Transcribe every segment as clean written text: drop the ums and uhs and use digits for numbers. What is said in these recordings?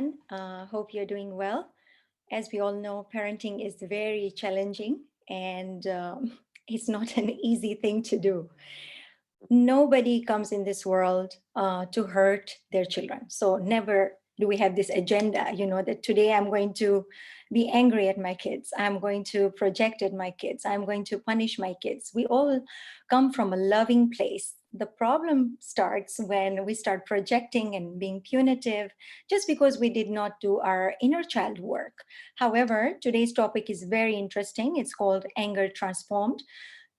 everyone. Hope you're doing well. As we all know, parenting is very challenging and it's not an easy thing to do. Nobody comes in this world to hurt their children. So never do we have this agenda, that today I'm going to be angry at my kids. I'm going to project at my kids. I'm going to punish my kids. We all come from a loving place. The problem starts when we start projecting and being punitive just because we did not do our inner child work. However, today's topic is very interesting. It's called Anger Transformed.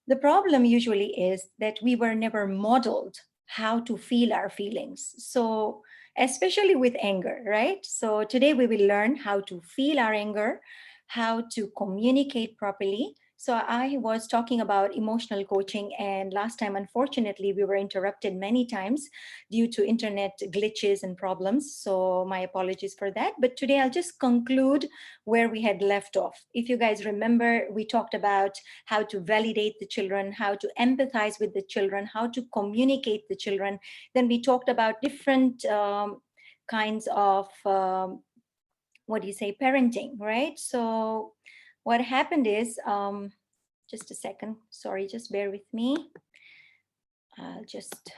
The problem usually is that we were never modeled how to feel our feelings. So, especially with anger, right? So, today we will learn how to feel our anger, how to communicate properly. So, I was talking about emotional coaching, and last time, unfortunately, we were interrupted many times due to internet glitches and problems. So, my apologies for that. But today, I'll just conclude where we had left off. If you guys remember, we talked about how to validate the children, how to empathize with the children, how to communicate the children. Then we talked about different kinds of, parenting, right? So what happened is, just a second, sorry, just bear with me. I'll just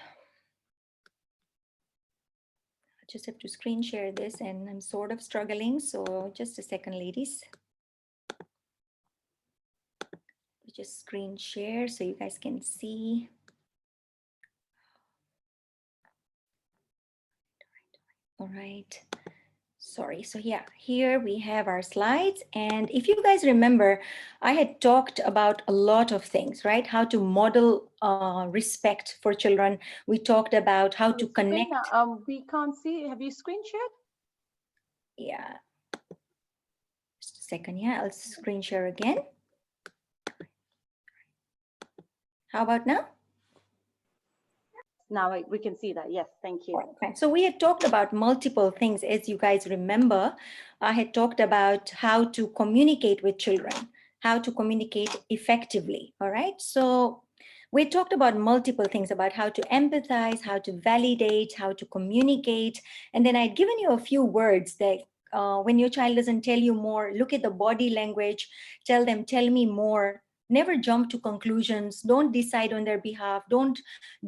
have to screen share this and I'm sort of struggling. So just a second, ladies. Just screen share so you guys can see. All right. Sorry. So yeah, here we have our slides. And if you guys remember, I had talked about a lot of things, right? How to model respect for children. We talked about how to connect. We can't see. Have you screen shared? Yeah. Just a second. Yeah, I'll screen share again. How about now? Now we can see that. Yes, thank you. Right. So we had talked about multiple things. As you guys remember, I had talked about how to communicate with children, how to communicate effectively. All right. So we talked about multiple things about how to empathize, how to validate, how to communicate. And then I'd given you a few words that when your child doesn't tell you more, look at the body language, tell them, tell me more. Never jump to conclusions. Don't decide on their behalf. Don't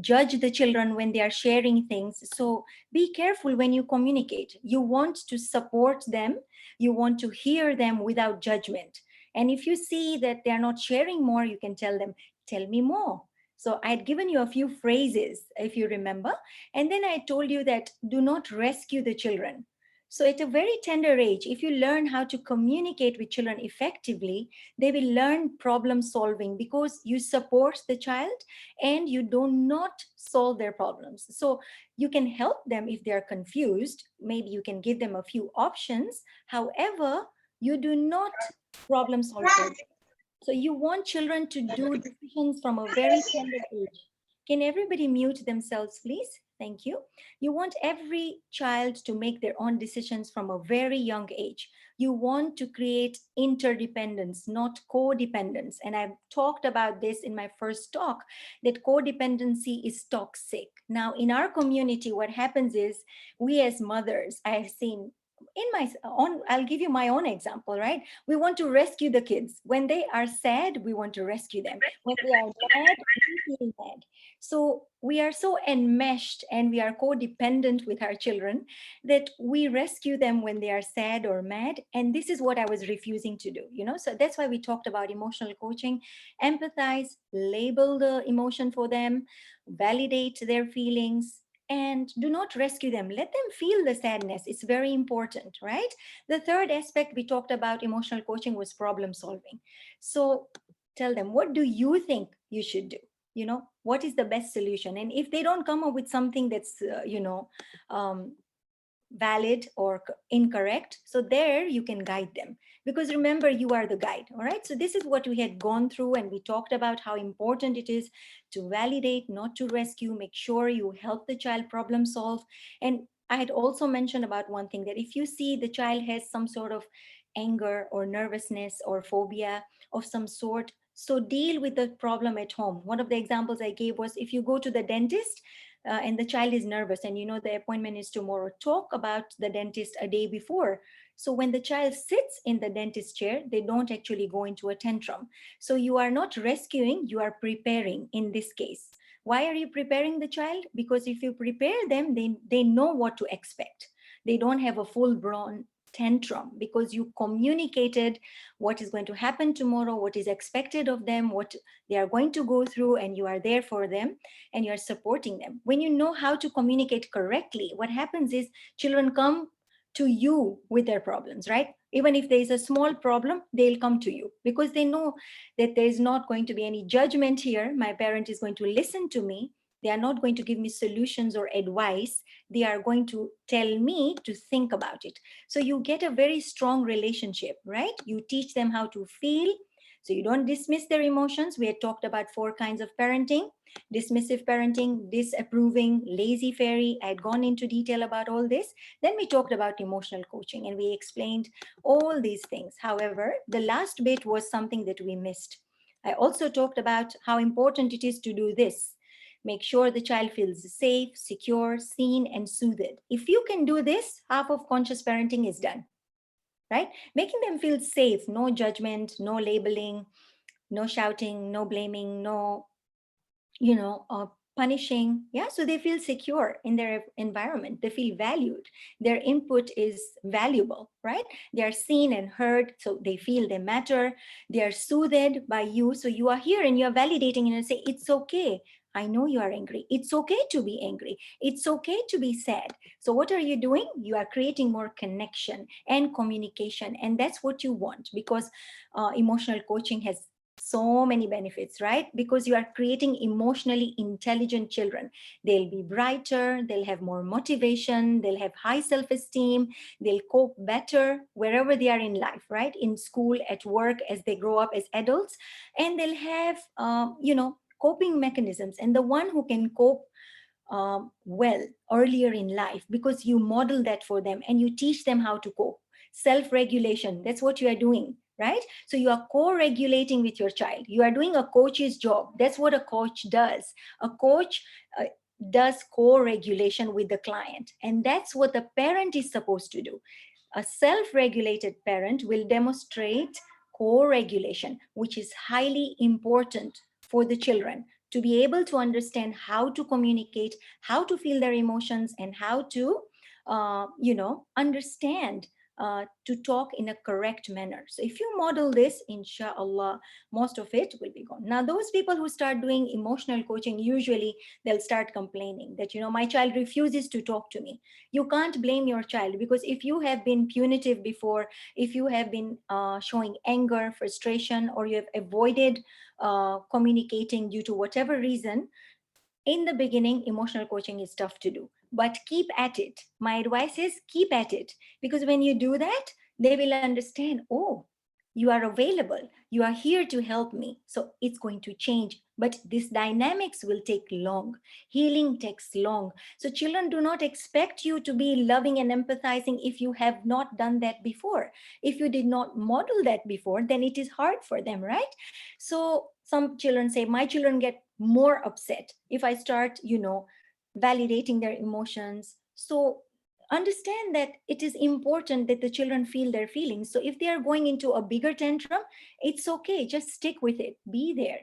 judge the children when they are sharing things. So be careful when you communicate. You want to support them, you want to hear them without judgment. And if you see that they're not sharing more, you can tell them, tell me more. So I had given you a few phrases, if you remember. And then I told you that do not rescue the children. So at a very tender age, if you learn how to communicate with children effectively, they will learn problem solving because you support the child and you do not solve their problems. So you can help them if they are confused. Maybe you can give them a few options. However, you do not problem solve for them. So you want children to do decisions from a very tender age. Can everybody mute themselves, please? Thank you. You want every child to make their own decisions from a very young age. You want to create interdependence, not codependence. And I've talked about this in my first talk, that codependency is toxic. Now, in our community, what happens is we as mothers, I have seen in my own, I'll give you my own example, right? We want to rescue the kids. When they are sad, we want to rescue them. When they are mad, we feel mad. So we are so enmeshed and we are codependent with our children that we rescue them when they are sad or mad. And this is what I was refusing to do, So that's why we talked about emotional coaching. Empathize, label the emotion for them, validate their feelings, and do not rescue them. Let them feel the sadness. It's very important, right? The third aspect we talked about emotional coaching was problem solving. So tell them, what do you think you should do? What is the best solution? And if they don't come up with something that's, valid or incorrect, so there you can guide them, because remember, you are the guide. All right, so this is what we had gone through, and we talked about how important it is to validate, not to rescue. Make sure you help the child problem solve. And I had also mentioned about one thing, that if you see the child has some sort of anger or nervousness or phobia of some sort, so deal with the problem at home. One of the examples I gave was, if you go to the dentist, and the child is nervous, and the appointment is tomorrow, talk about the dentist a day before. So when the child sits in the dentist chair, they don't actually go into a tantrum. So you are not rescuing, you are preparing in this case. Why are you preparing the child? Because if you prepare them, they know what to expect. They don't have a full blown tantrum because you communicated what is going to happen tomorrow, what is expected of them, what they are going to go through, and you are there for them and you are supporting them. When you know how to communicate correctly, what happens is children come to you with their problems, right? Even if there is a small problem, they'll come to you because they know that there is not going to be any judgment here. My parent is going to listen to me. They are not going to give me solutions or advice. They are going to tell me to think about it. So you get a very strong relationship, right? You teach them how to feel. So you don't dismiss their emotions. We had talked about 4 kinds of parenting: dismissive parenting, disapproving, lazy fairy. I had gone into detail about all this. Then we talked about emotional coaching and we explained all these things. However, the last bit was something that we missed. I also talked about how important it is to do this. Make sure the child feels safe, secure, seen, and soothed. If you can do this, half of conscious parenting is done, right? Making them feel safe, no judgment, no labeling, no shouting, no blaming, no punishing. Yeah, so they feel secure in their environment, they feel valued, their input is valuable, right? They are seen and heard, so they feel they matter. They are soothed by you, so you are here and you are validating and say, it's okay, I know you are angry, it's okay to be angry, it's okay to be sad. So what are you doing? You are creating more connection and communication, and that's what you want, because emotional coaching has so many benefits, right? Because you are creating emotionally intelligent children. They'll be brighter, they'll have more motivation, they'll have high self-esteem, they'll cope better wherever they are in life, right? In school, at work, as they grow up as adults, and they'll have coping mechanisms. And the one who can cope well earlier in life, because you model that for them and you teach them how to cope. Self-regulation, that's what you are doing, right? So you are co-regulating with your child. You are doing a coach's job. That's what a coach does. A coach does co-regulation with the client, and that's what the parent is supposed to do. A self-regulated parent will demonstrate co-regulation, which is highly important for the children to be able to understand how to communicate, how to feel their emotions, and how to, understand, to talk in a correct manner. So if you model this, inshallah, most of it will be gone. Now, those people who start doing emotional coaching, usually they'll start complaining that, my child refuses to talk to me. You can't blame your child, because if you have been punitive before, if you have been showing anger, frustration, or you have avoided communicating due to whatever reason, in the beginning, emotional coaching is tough to do, but keep at it. My advice is keep at it, because when you do that, they will understand, oh, you are available, you are here to help me. So it's going to change. But this dynamics will take long. Healing takes long. So children do not expect you to be loving and empathizing if you have not done that before. If you did not model that before, then it is hard for them, right? So some children say, my children get more upset if I start, validating their emotions. So understand that it is important that the children feel their feelings. So if they are going into a bigger tantrum, it's okay. Just stick with it. Be there,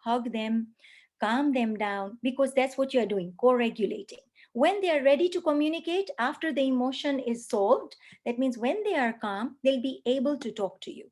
hug them, calm them down, because that's what you're doing, co-regulating. When they are ready to communicate after the emotion is solved, that means when they are calm, they'll be able to talk to you.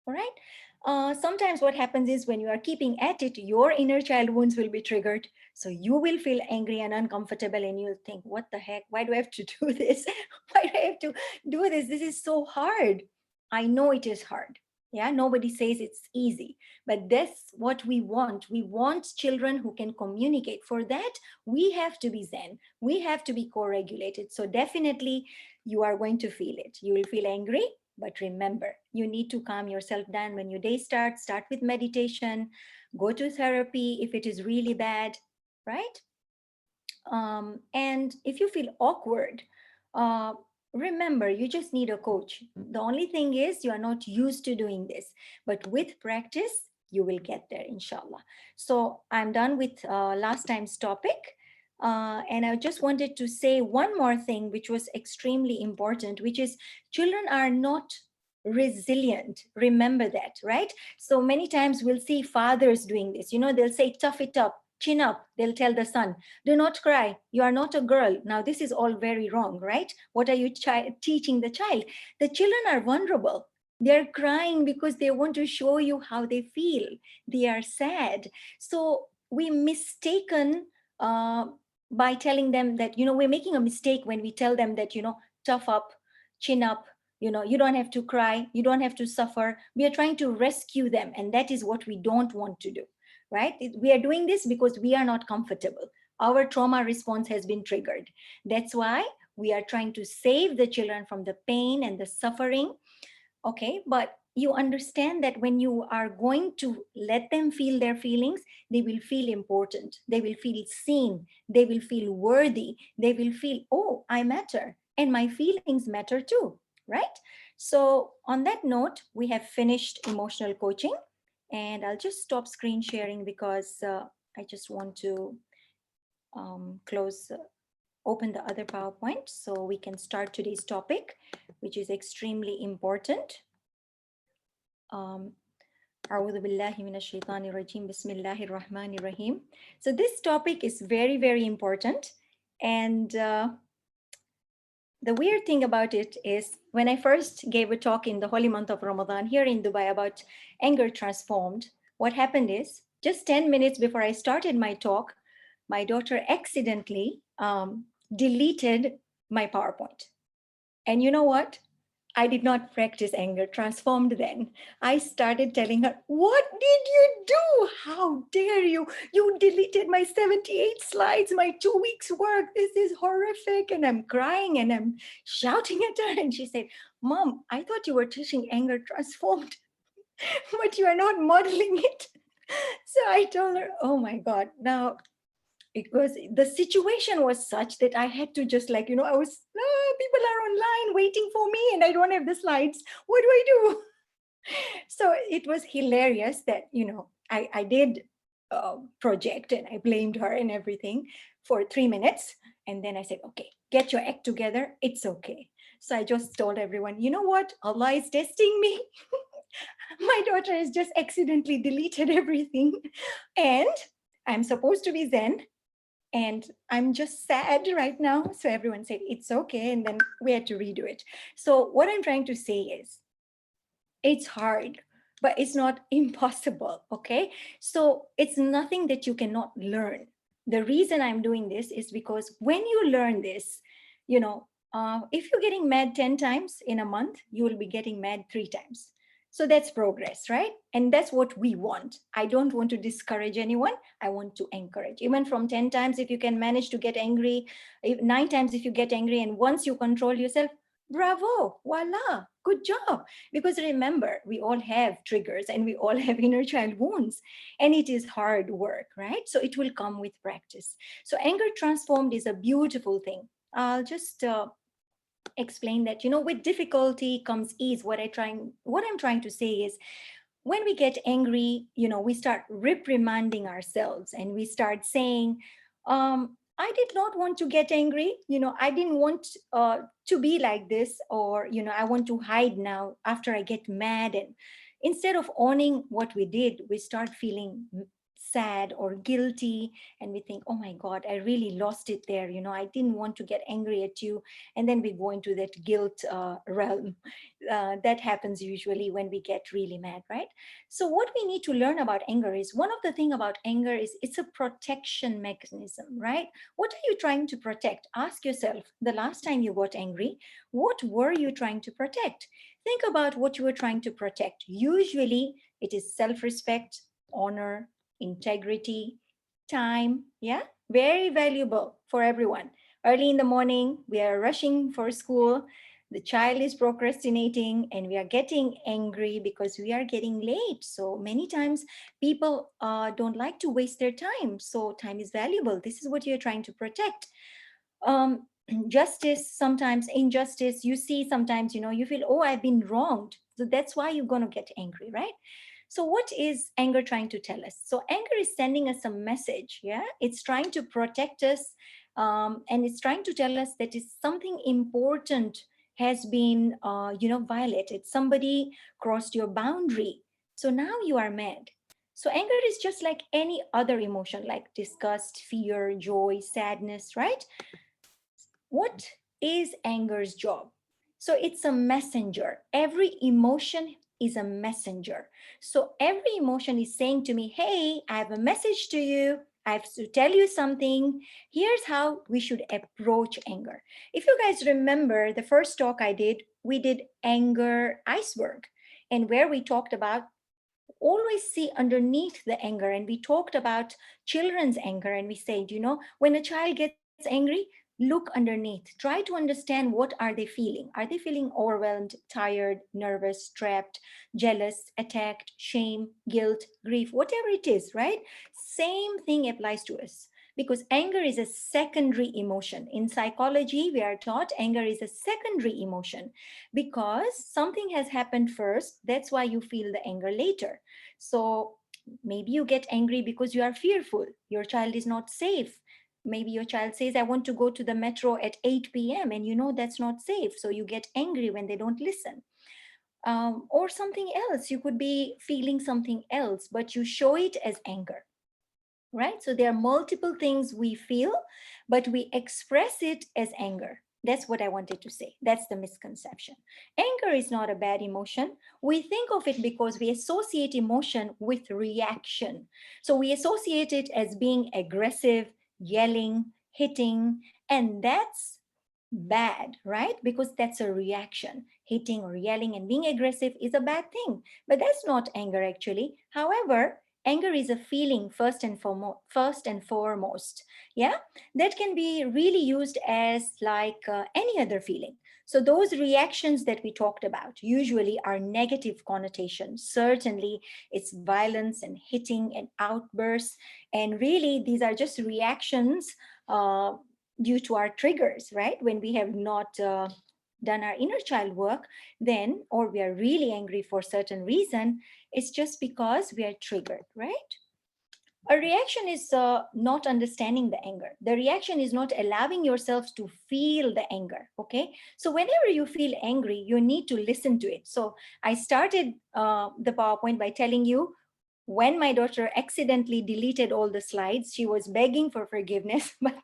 All right. Sometimes what happens is when you are keeping at it, your inner child wounds will be triggered. So you will feel angry and uncomfortable, and you'll think, what the heck? Why do I have to do this? Why do I have to do this? This is so hard. I know it is hard. Yeah, nobody says it's easy, but that's what we want. We want children who can communicate. For that, we have to be Zen. We have to be co-regulated. So definitely you are going to feel it. You will feel angry, but remember, you need to calm yourself down. When your day starts, start with meditation, go to therapy if it is really bad, right? And if you feel awkward, uh, remember, you just need a coach. The only thing is you are not used to doing this, but with practice, you will get there, inshallah. So I'm done with last time's topic. And I just wanted to say one more thing, which was extremely important, which is children are not resilient. Remember that, right? So many times we'll see fathers doing this. They'll say, tough it up, chin up. They'll tell the son, do not cry. You are not a girl. Now, this is all very wrong, right? What are you teaching the child? The children are vulnerable. They're crying because they want to show you how they feel. They are sad. So we mistaken uh, by telling them that, we're making a mistake when we tell them that, tough up, chin up, you don't have to cry, you don't have to suffer. We are trying to rescue them, and that is what we don't want to do, right? We are doing this because we are not comfortable. Our trauma response has been triggered. That's why we are trying to save the children from the pain and the suffering. Okay, but you understand that when you are going to let them feel their feelings, they will feel important, they will feel seen, they will feel worthy, they will feel, oh, I matter and my feelings matter too, right? So on that note, we have finished emotional coaching, and I'll just stop screen sharing because I just want to close open the other PowerPoint so we can start today's topic, which is extremely important. um, أعوذ بالله من الشيطان الرجيم بسم الله الرحمن الرحيم. So this topic is very, very important. And the weird thing about it is when I first gave a talk in the holy month of Ramadan here in Dubai about anger transformed, what happened is just 10 minutes before I started my talk, my daughter accidentally deleted my PowerPoint. And you know what? I did not practice anger transformed then. I started telling her, what did you do? How dare you? You deleted my 78 slides, my 2 weeks work. This is horrific. And I'm crying and I'm shouting at her. And she said, Mom, I thought you were teaching anger transformed, but you are not modeling it. So I told her, oh my God. Now, because the situation was such that I had to just like, I was, people are online waiting for me and I don't have the slides. What do I do? So it was hilarious that, I did project and I blamed her and everything for 3 minutes. And then I said, okay, get your act together. It's okay. So I just told everyone, you know what? Allah is testing me. My daughter has just accidentally deleted everything. And I'm supposed to be Zen, and I'm just sad right now. So everyone said, it's okay. And then we had to redo it. So what I'm trying to say is, it's hard, but it's not impossible. Okay. So it's nothing that you cannot learn. The reason I'm doing this is because when you learn this, if you're getting mad 10 times in a month, you will be getting mad 3 times. So that's progress, right? And that's what we want. I don't want to discourage anyone. I want to encourage. Even from 10 times, if you can manage to get angry, 9 times if you get angry, and once you control yourself, bravo, voila, good job. Because remember, we all have triggers and we all have inner child wounds, and it is hard work, right? So it will come with practice. So anger transformed is a beautiful thing. I'll just explain that, with difficulty comes ease. What I'm trying to say is, when we get angry, we start reprimanding ourselves and we start saying, I did not want to get angry. I didn't want to be like this, or, I want to hide now after I get mad. And instead of owning what we did, we start feeling sad or guilty, and we think, oh my God, I really lost it there. I didn't want to get angry at you. And then we go into that guilt realm. That happens usually when we get really mad, right? So what we need to learn about anger is, one of the thing about anger is it's a protection mechanism, right? What are you trying to protect? Ask yourself, the last time you got angry, what were you trying to protect? Think about what you were trying to protect. Usually it is self-respect, honor, integrity, time. Yeah, very valuable for everyone. Early in the morning, we are rushing for school, the child is procrastinating, and we are getting angry because we are getting late. So many times people don't like to waste their time. So time is valuable. This is what you're trying to protect. um, Justice, sometimes injustice, you see sometimes, you feel, oh, I've been wronged. So that's why you're going to get angry, right? So what is anger trying to tell us? So anger is sending us a message. Yeah, it's trying to protect us, and it's trying to tell us that is something important has been, violated. Somebody crossed your boundary, so now you are mad. So anger is just like any other emotion, like disgust, fear, joy, sadness, right? What is anger's job? So it's a messenger. Every emotion is a messenger. So every emotion is saying to me, hey, I have a message to you. I have to tell you something. Here's how we should approach anger. If you guys remember the first talk I did, we did anger iceberg, and where we talked about always see underneath the anger, and we talked about children's anger, and we said, when a child gets angry, look underneath, try to understand what are they feeling. Are they feeling overwhelmed, tired, nervous, trapped, jealous, attacked, shame, guilt, grief, whatever it is, right? Same thing applies to us, because anger is a secondary emotion. In psychology, we are taught anger is a secondary emotion because something has happened first. That's why you feel the anger later. So maybe you get angry because you are fearful. Your child is not safe. Maybe your child says, I want to go to the metro at 8 p.m., and you know that's not safe. So you get angry when they don't listen. Or something else. You could be feeling something else, but you show it as anger, right? So there are multiple things we feel, but we express it as anger. That's what I wanted to say. That's the misconception. Anger is not a bad emotion. We think of it because we associate emotion with reaction. So we associate it as being aggressive, yelling, hitting, and that's bad, right? Because that's a reaction. Hitting or yelling and being aggressive is a bad thing, but that's not anger actually. However, anger is a feeling first and foremost. Yeah, that can be really used as like any other feeling. So those reactions that we talked about usually are negative connotations. Certainly it's violence and hitting and outbursts, and really these are just reactions due to our triggers, right? When we have not done our inner child work, then, or we are really angry for certain reason, it's just because we are triggered, right? A reaction is not understanding the anger. The reaction is not allowing yourself to feel the anger. Okay. So whenever you feel angry, you need to listen to it. So I started the PowerPoint by telling you, when my daughter accidentally deleted all the slides, she was begging for forgiveness, but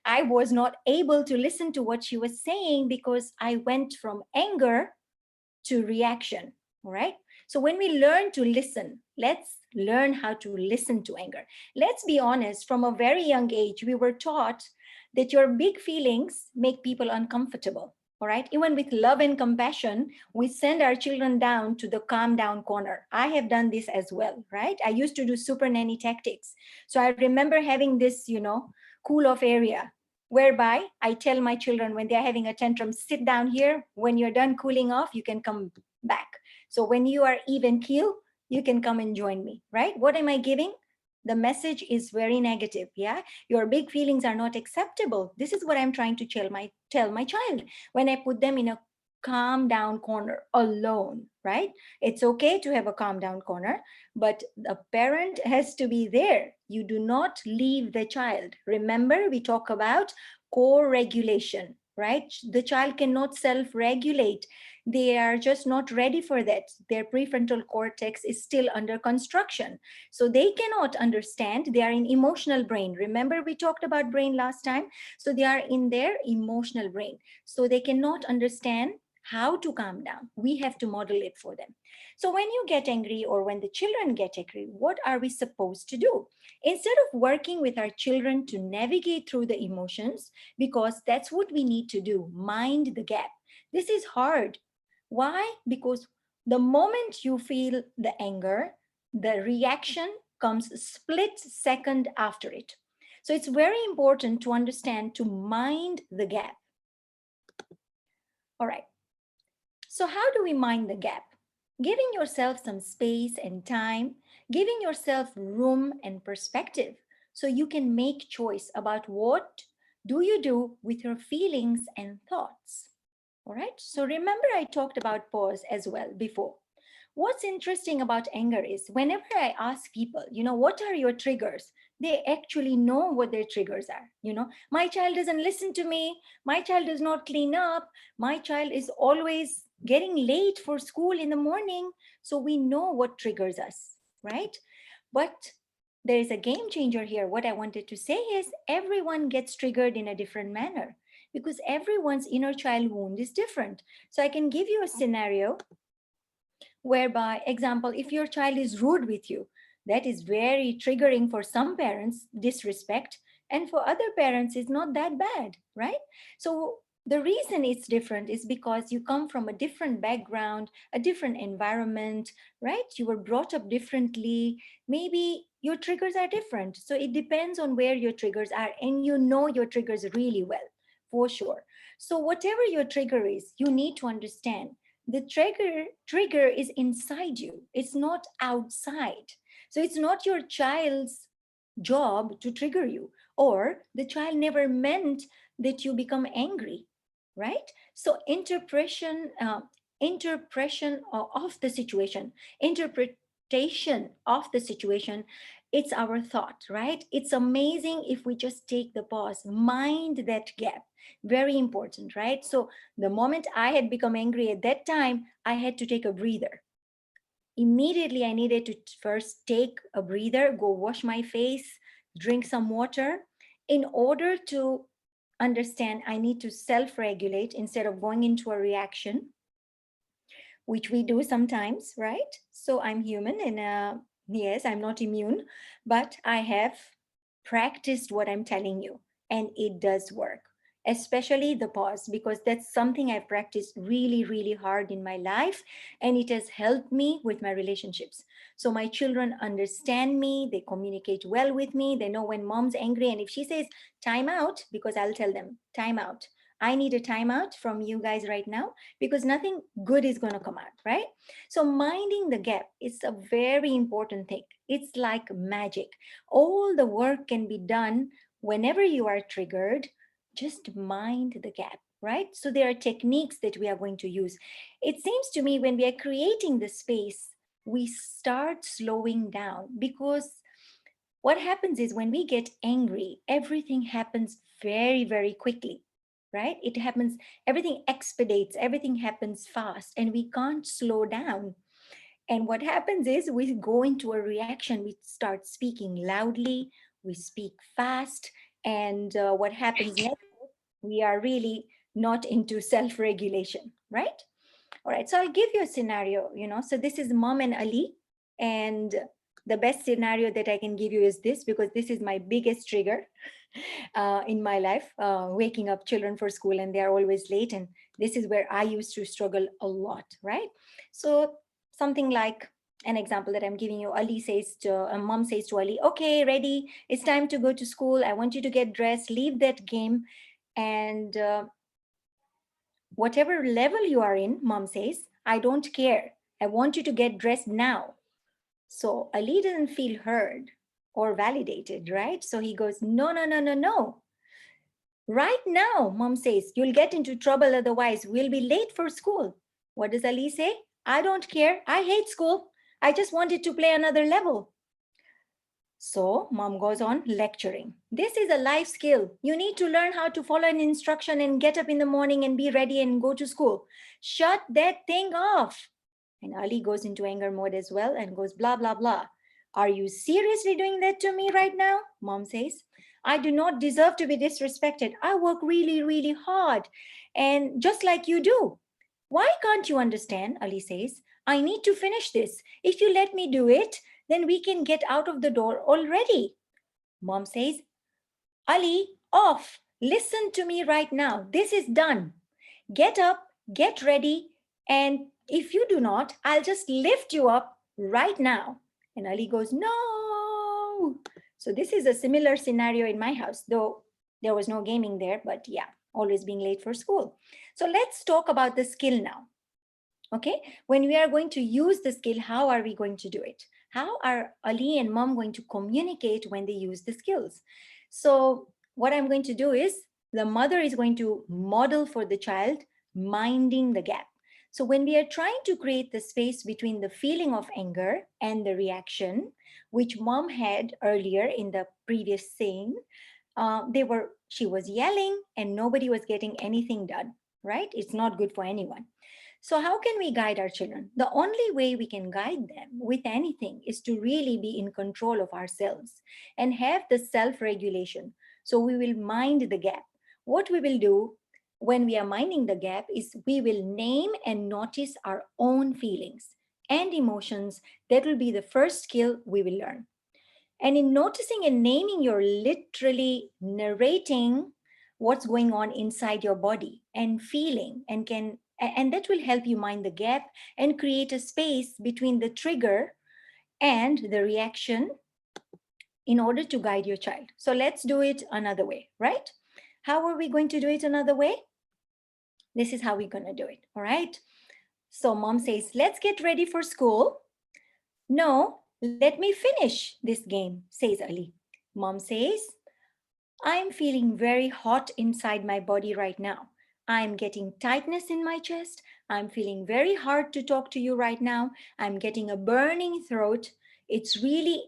I was not able to listen to what she was saying because I went from anger to reaction. All right. So when we learn to listen, let's learn how to listen to anger. Let's be honest, from a very young age, we were taught that your big feelings make people uncomfortable. All right. Even with love and compassion, we send our children down to the calm down corner. I have done this as well, right? I used to do super nanny tactics. So I remember having this, cool off area whereby I tell my children when they're having a tantrum, sit down here. When you're done cooling off, you can come back. So when you are even keel, you can come and join me, right? What am I giving? The message is very negative. Yeah, your big feelings are not acceptable. This is what I'm trying to tell my child when I put them in a calm down corner alone, right? It's okay to have a calm down corner, but the parent has to be there. You do not leave the child. Remember, we talk about co-regulation, right? The child cannot self-regulate. They are just not ready for that. Their prefrontal cortex is still under construction. So they cannot understand. They are in emotional brain. Remember, we talked about brain last time. So they are in their emotional brain. So they cannot understand how to calm down. We have to model it for them. So when you get angry or when the children get angry, what are we supposed to do? Instead of working with our children to navigate through the emotions, because that's what we need to do, mind the gap. This is hard. Why? Because the moment you feel the anger, the reaction comes split second after it. So it's very important to understand to mind the gap. All right. So how do we mind the gap? Giving yourself some space and time, giving yourself room and perspective so you can make choice about what do you do with your feelings and thoughts. All right. So remember I talked about pause as well before. What's interesting about anger is whenever I ask people, what are your triggers? They actually know what their triggers are. My child doesn't listen to me. My child does not clean up. My child is always getting late for school in the morning. So we know what triggers us, right? But there is a game changer here. What I wanted to say is everyone gets triggered in a different manner because everyone's inner child wound is different. So I can give you a scenario whereby, example, if your child is rude with you, that is very triggering for some parents, disrespect, and for other parents it's not that bad, right? So the reason it's different is because you come from a different background, a different environment, right? You were brought up differently. Maybe your triggers are different, so it depends on where your triggers are, and you know your triggers really well, for sure. So whatever your trigger is, you need to understand the trigger is inside you, it's not outside. So it's not your child's job to trigger you, or the child never meant that you become angry, right? So interpretation of the situation, interpretation of the situation, it's our thought, right? It's amazing if we just take the pause, mind that gap. Very important, right? So the moment I had become angry at that time, I had to take a breather. Immediately, I needed to first take a breather, go wash my face, drink some water, in order to understand I need to self regulate instead of going into a reaction, which we do sometimes, right? So I'm human and yes, I'm not immune, but I have practiced what I'm telling you and it does work. Especially the pause, because that's something I've practiced really, really hard in my life, and it has helped me with my relationships. So my children understand me, they communicate well with me, they know when mom's angry, and if she says time out, because I'll tell them time out. I need a timeout from you guys right now because nothing good is going to come out, right? So minding the gap is a very important thing. It's like magic. All the work can be done whenever you are triggered. Just mind the gap, right? So there are techniques that we are going to use. It seems to me when we are creating the space, we start slowing down because what happens is when we get angry, everything happens very, very quickly, right? It happens, everything expedites, everything happens fast, and we can't slow down. And what happens is we go into a reaction, we start speaking loudly, we speak fast, and what happens next? We are really not into self regulation, right? All right, so I'll give you a scenario, So this is Mom and Ali. And the best scenario that I can give you is this, because this is my biggest trigger in my life, waking up children for school and they are always late. And this is where I used to struggle a lot, right? So something like an example that I'm giving you, Mom says to Ali, okay, ready, it's time to go to school. I want you to get dressed, leave that game. And whatever level you are in, Mom says, I don't care. I want you to get dressed now. So Ali doesn't feel heard or validated, right? So he goes, no, no, no, no, no. Right now, Mom says, you'll get into trouble otherwise. We'll be late for school. What does Ali say? I don't care. I hate school. I just wanted to play another level. So mom goes on lecturing. This is a life skill. You need to learn how to follow an instruction and get up in the morning and be ready and go to school. Shut that thing off. And Ali goes into anger mode as well and goes blah, blah, blah. Are you seriously doing that to me right now? Mom says. I do not deserve to be disrespected. I work really, really hard. And just like you do. Why can't you understand? Ali says. I need to finish this. If you let me do it, then we can get out of the door already. Mom says, Ali, off. Listen to me right now. This is done. Get up, get ready, and if you do not, I'll just lift you up right now. And Ali goes, no. So this is a similar scenario in my house, though there was no gaming there, but yeah, always being late for school. So let's talk about the skill now. Okay, when we are going to use the skill, how are we going to do it? How are Ali and Mom going to communicate when they use the skills? So what I'm going to do is the mother is going to model for the child minding the gap. So when we are trying to create the space between the feeling of anger and the reaction, which mom had earlier in the previous scene, she was yelling and nobody was getting anything done, right? It's not good for anyone. So how can we guide our children? The only way we can guide them with anything is to really be in control of ourselves and have the self regulation. So we will mind the gap. What we will do when we are minding the gap is we will name and notice our own feelings and emotions. That will be the first skill we will learn. And in noticing and naming, you're literally narrating what's going on inside your body and feeling, and that will help you mind the gap and create a space between the trigger and the reaction in order to guide your child. So let's do it another way, right? How are we going to do it another way? This is how we're going to do it, all right? So mom says, let's get ready for school. No, let me finish this game, says Ali. Mom says, I'm feeling very hot inside my body right now. I'm getting tightness in my chest. I'm feeling very hard to talk to you right now. I'm getting a burning throat. It's really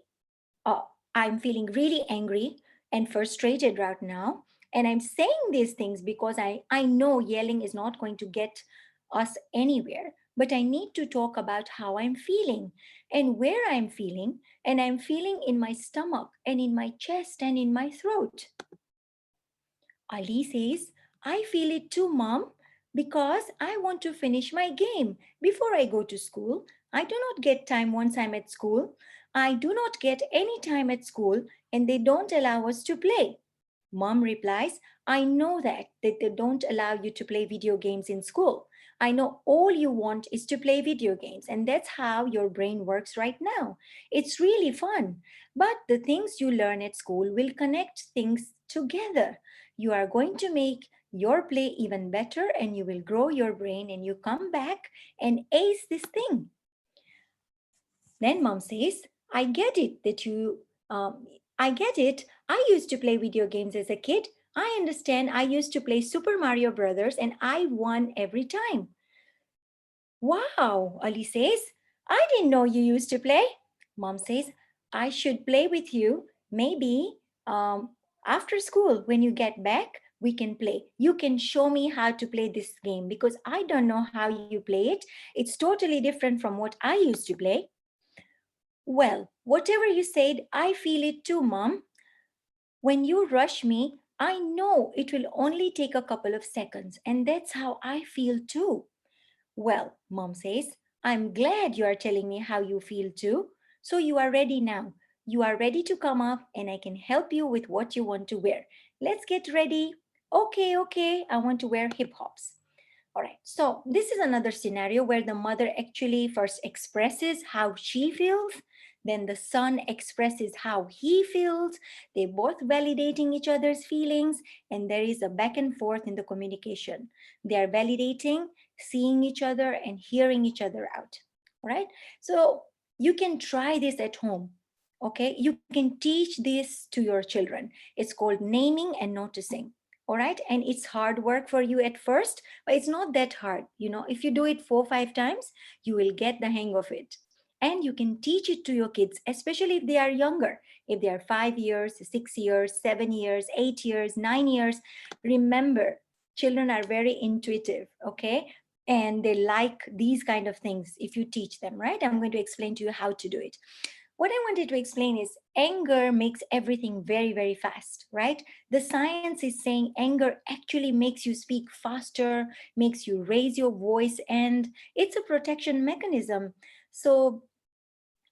uh, I'm feeling really angry and frustrated right now. And I'm saying these things because I know yelling is not going to get us anywhere. But I need to talk about how I'm feeling and where I'm feeling. And I'm feeling in my stomach and in my chest and in my throat. Ali says, I feel it too, Mom, because I want to finish my game before I go to school. I do not get time once I'm at school. I do not get any time at school, and they don't allow us to play. Mom replies, I know that they don't allow you to play video games in school. I know all you want is to play video games, and that's how your brain works right now. It's really fun. But the things you learn at school will connect things together. You are going to make your play even better, and you will grow your brain, and you come back and ace this thing. Then mom says, I get it that I get it. I used to play video games as a kid. I understand. I used to play Super Mario Brothers and I won every time. Wow, Ali says, I didn't know you used to play. Mom says, I should play with you. Maybe after school, when you get back, we can play. You can show me how to play this game because I don't know how you play it. It's totally different from what I used to play. Well, whatever you said, I feel it too, Mom. When you rush me, I know it will only take a couple of seconds, and that's how I feel too. Well, Mom says, I'm glad you are telling me how you feel too. So you are ready now. You are ready to come up, and I can help you with what you want to wear. Let's get ready. Okay, okay, I want to wear hip hops. All right, so this is another scenario where the mother actually first expresses how she feels, then the son expresses how he feels. They both validating each other's feelings, and there is a back and forth in the communication. They are validating, seeing each other, and hearing each other out. All right, so you can try this at home. Okay, you can teach this to your children. It's called naming and noticing. All right, and it's hard work for you at first, but it's not that hard. If you do it 4 or 5 times, you will get the hang of it, and you can teach it to your kids, especially if they are younger. If they are 5 years, 6 years, 7 years, 8 years, 9 years. Remember, children are very intuitive, okay, and they like these kind of things if you teach them. Right, I'm going to explain to you how to do it. What I wanted to explain is anger makes everything very, very fast, right? The science is saying anger actually makes you speak faster, makes you raise your voice, and it's a protection mechanism. So,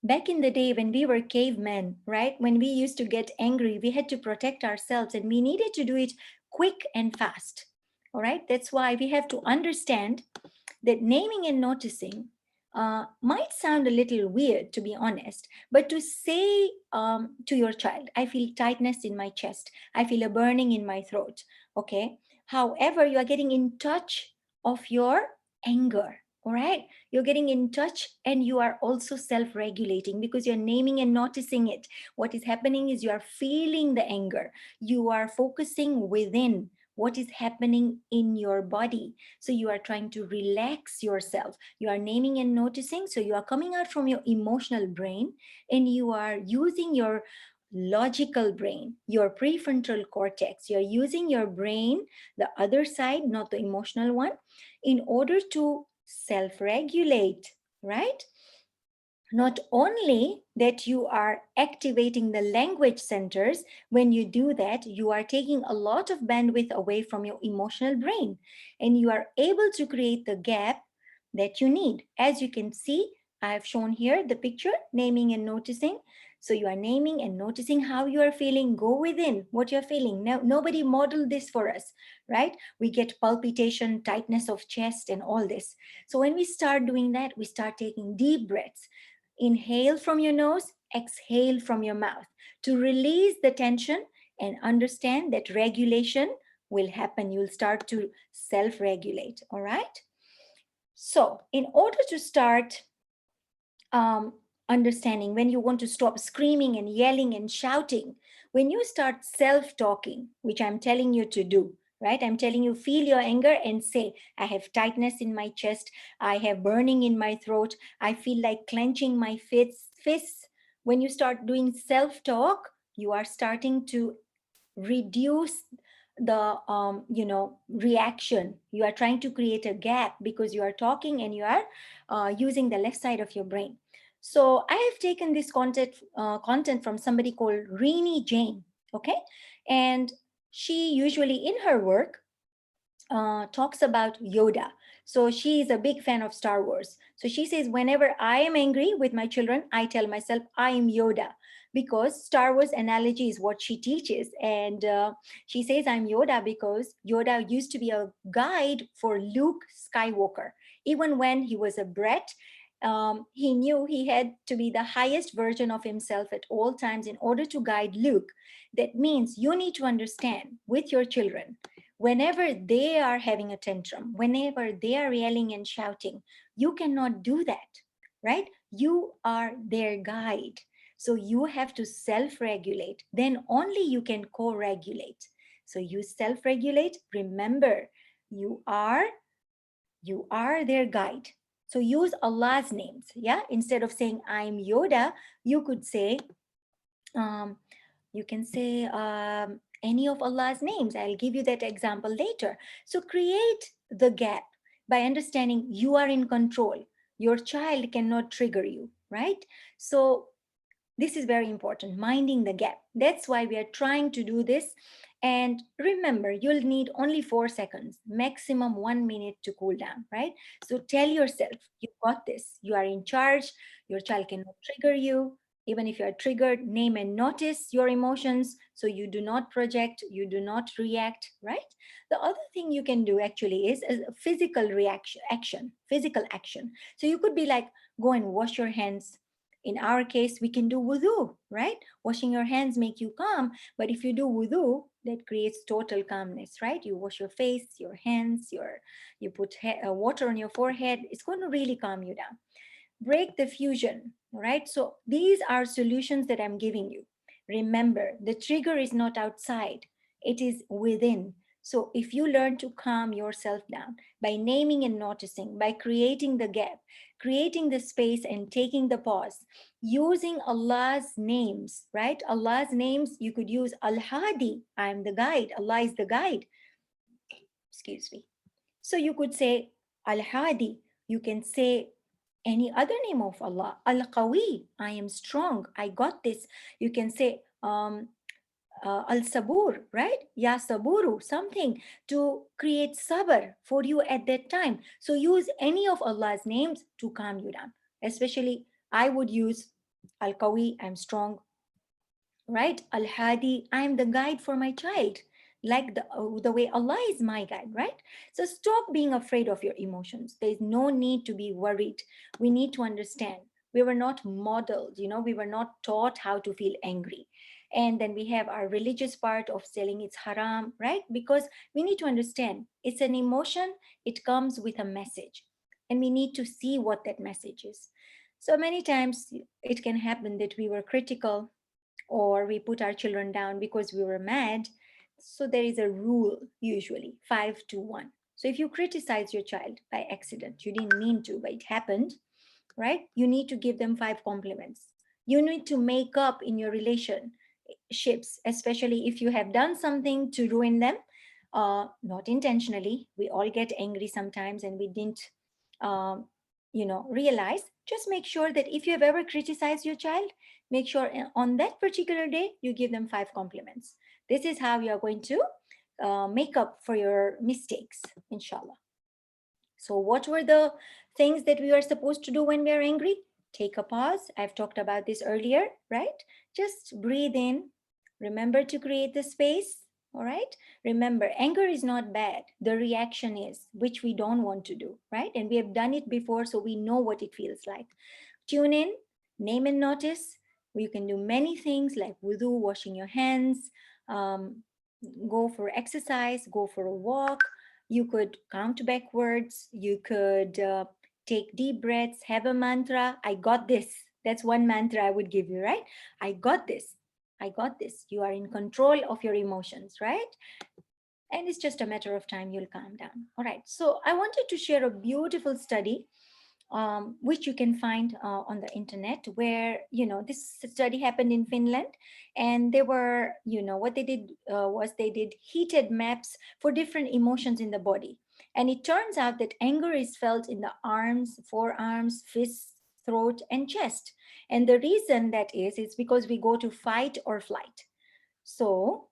back in the day when we were cavemen, right? When we used to get angry, we had to protect ourselves and we needed to do it quick and fast. All right? That's why we have to understand that naming and noticing might sound a little weird, to be honest, but to say to your child, I feel tightness in my chest, I feel a burning in my throat, okay? However, you are getting in touch of your anger, all right? You're getting in touch and you are also self regulating because you're naming and noticing it. What is happening is you are feeling the anger, you are focusing within what is happening in your body. So you are trying to relax yourself. You are naming and noticing. So you are coming out from your emotional brain and you are using your logical brain, your prefrontal cortex. You're using your brain, the other side, not the emotional one, in order to self regulate, right? Not only that you are activating the language centers, when you do that, you are taking a lot of bandwidth away from your emotional brain and you are able to create the gap that you need. As you can see, I have shown here the picture, naming and noticing. So you are naming and noticing how you are feeling. Go within what you're feeling. No, nobody modeled this for us, right? We get palpitation, tightness of chest, and all this. So when we start doing that, we start taking deep breaths. Inhale from your nose, exhale from your mouth to release the tension and understand that regulation will happen. You'll start to self regulate. All right. So, in order to start um, understanding, when you want to stop screaming and yelling and shouting, when you start self talking, which I'm telling you to do, right? I'm telling you, feel your anger and say, I have tightness in my chest, I have burning in my throat, I feel like clenching my fists. When you start doing self talk, you are starting to reduce the reaction. You are trying to create a gap because you are talking and you are using the left side of your brain. So I have taken this content from somebody called Rini Jain. Okay. And she usually in her work talks about Yoda. So she is a big fan of Star Wars. So she says, whenever I am angry with my children, I tell myself I am Yoda, because Star Wars analogy is what she teaches. And she says, I'm Yoda because Yoda used to be a guide for Luke Skywalker. Even when he was a brat, he knew he had to be the highest version of himself at all times in order to guide Luke. That means you need to understand with your children, whenever they are having a tantrum, whenever they are yelling and shouting, you cannot do that, right? You are their guide. So you have to self regulate. Then only you can co regulate. So you self regulate. Remember, you are you are their guide. So use Allah's names. Yeah. Instead of saying I'm Yoda, you could say, um, you can say any of Allah's names. I'll give you that example later. So create the gap by understanding you are in control. Your child cannot trigger you, right? So this is very important, minding the gap. That's why we are trying to do this. And remember, you'll need only 4 seconds, maximum 1 minute to cool down, right? So tell yourself, you got this. You are in charge. Your child cannot trigger you. Even if you are triggered, name and notice your emotions so you do not project, you do not react, right? The other thing you can do actually is a physical physical action. So you could be like, go and wash your hands. In our case, we can do wudu, right? Washing your hands make you calm. But if you do wudu, that creates total calmness, right? You wash your face, your hands, you put water on your forehead. It's going to really calm you down. Break the fusion, right? So these are solutions that I'm giving you. Remember, the trigger is not outside, it is within. So if you learn to calm yourself down by naming and noticing, by creating the gap, creating the space and taking the pause, using Allah's names, right? Allah's names, you could use Al-Hadi, I'm the guide. Allah is the guide. Excuse me. So you could say Al-Hadi. You can say any other name of Allah. Al-Qawi, I am strong. I got this. You can say Al-Sabur, right? Ya Saburu, something to create sabr for you at that time. So use any of Allah's names to calm you down. Especially, I would use Al-Qawi, I'm strong, right? Al-Hadi, I'm the guide for my child, like the way Allah is my guide, right? So stop being afraid of your emotions. There's no need to be worried. We need to understand we were not modeled, we were not taught how to feel angry. And then we have our religious part of saying it's haram, right? Because we need to understand it's an emotion, it comes with a message, and we need to see what that message is. So many times it can happen that we were critical or we put our children down because we were mad. So there is a rule, usually 5 to 1. So if you criticize your child by accident, you didn't mean to, but it happened, right? You need to give them 5 compliments. You need to make up in your relationships, especially if you have done something to ruin them, not intentionally. We all get angry sometimes and we didn't, um, realize. Just make sure that if you have ever criticized your child, make sure on that particular day you give them 5 compliments. This is how you are going to make up for your mistakes, inshallah. So, what were the things that we are supposed to do when we are angry? Take a pause. I've talked about this earlier, right? Just breathe in. Remember to create the space. All right. Remember, anger is not bad. The reaction is, which we don't want to do, right? And we have done it before, so we know what it feels like. Tune in, name and notice. You can do many things like wudu, washing your hands, um, go for exercise, go for a walk. You could count backwards. You could take deep breaths, have a mantra. I got this. That's one mantra I would give you, right? I got this. I got this. You are in control of your emotions, right? And it's just a matter of time you'll calm down. All right. So I wanted to share a beautiful study, which you can find on the internet, where this study happened in Finland. And they were, what they did was they did heated maps for different emotions in the body. And it turns out that anger is felt in the arms, forearms, fists, throat, and chest. And the reason that is because we go to fight or flight. So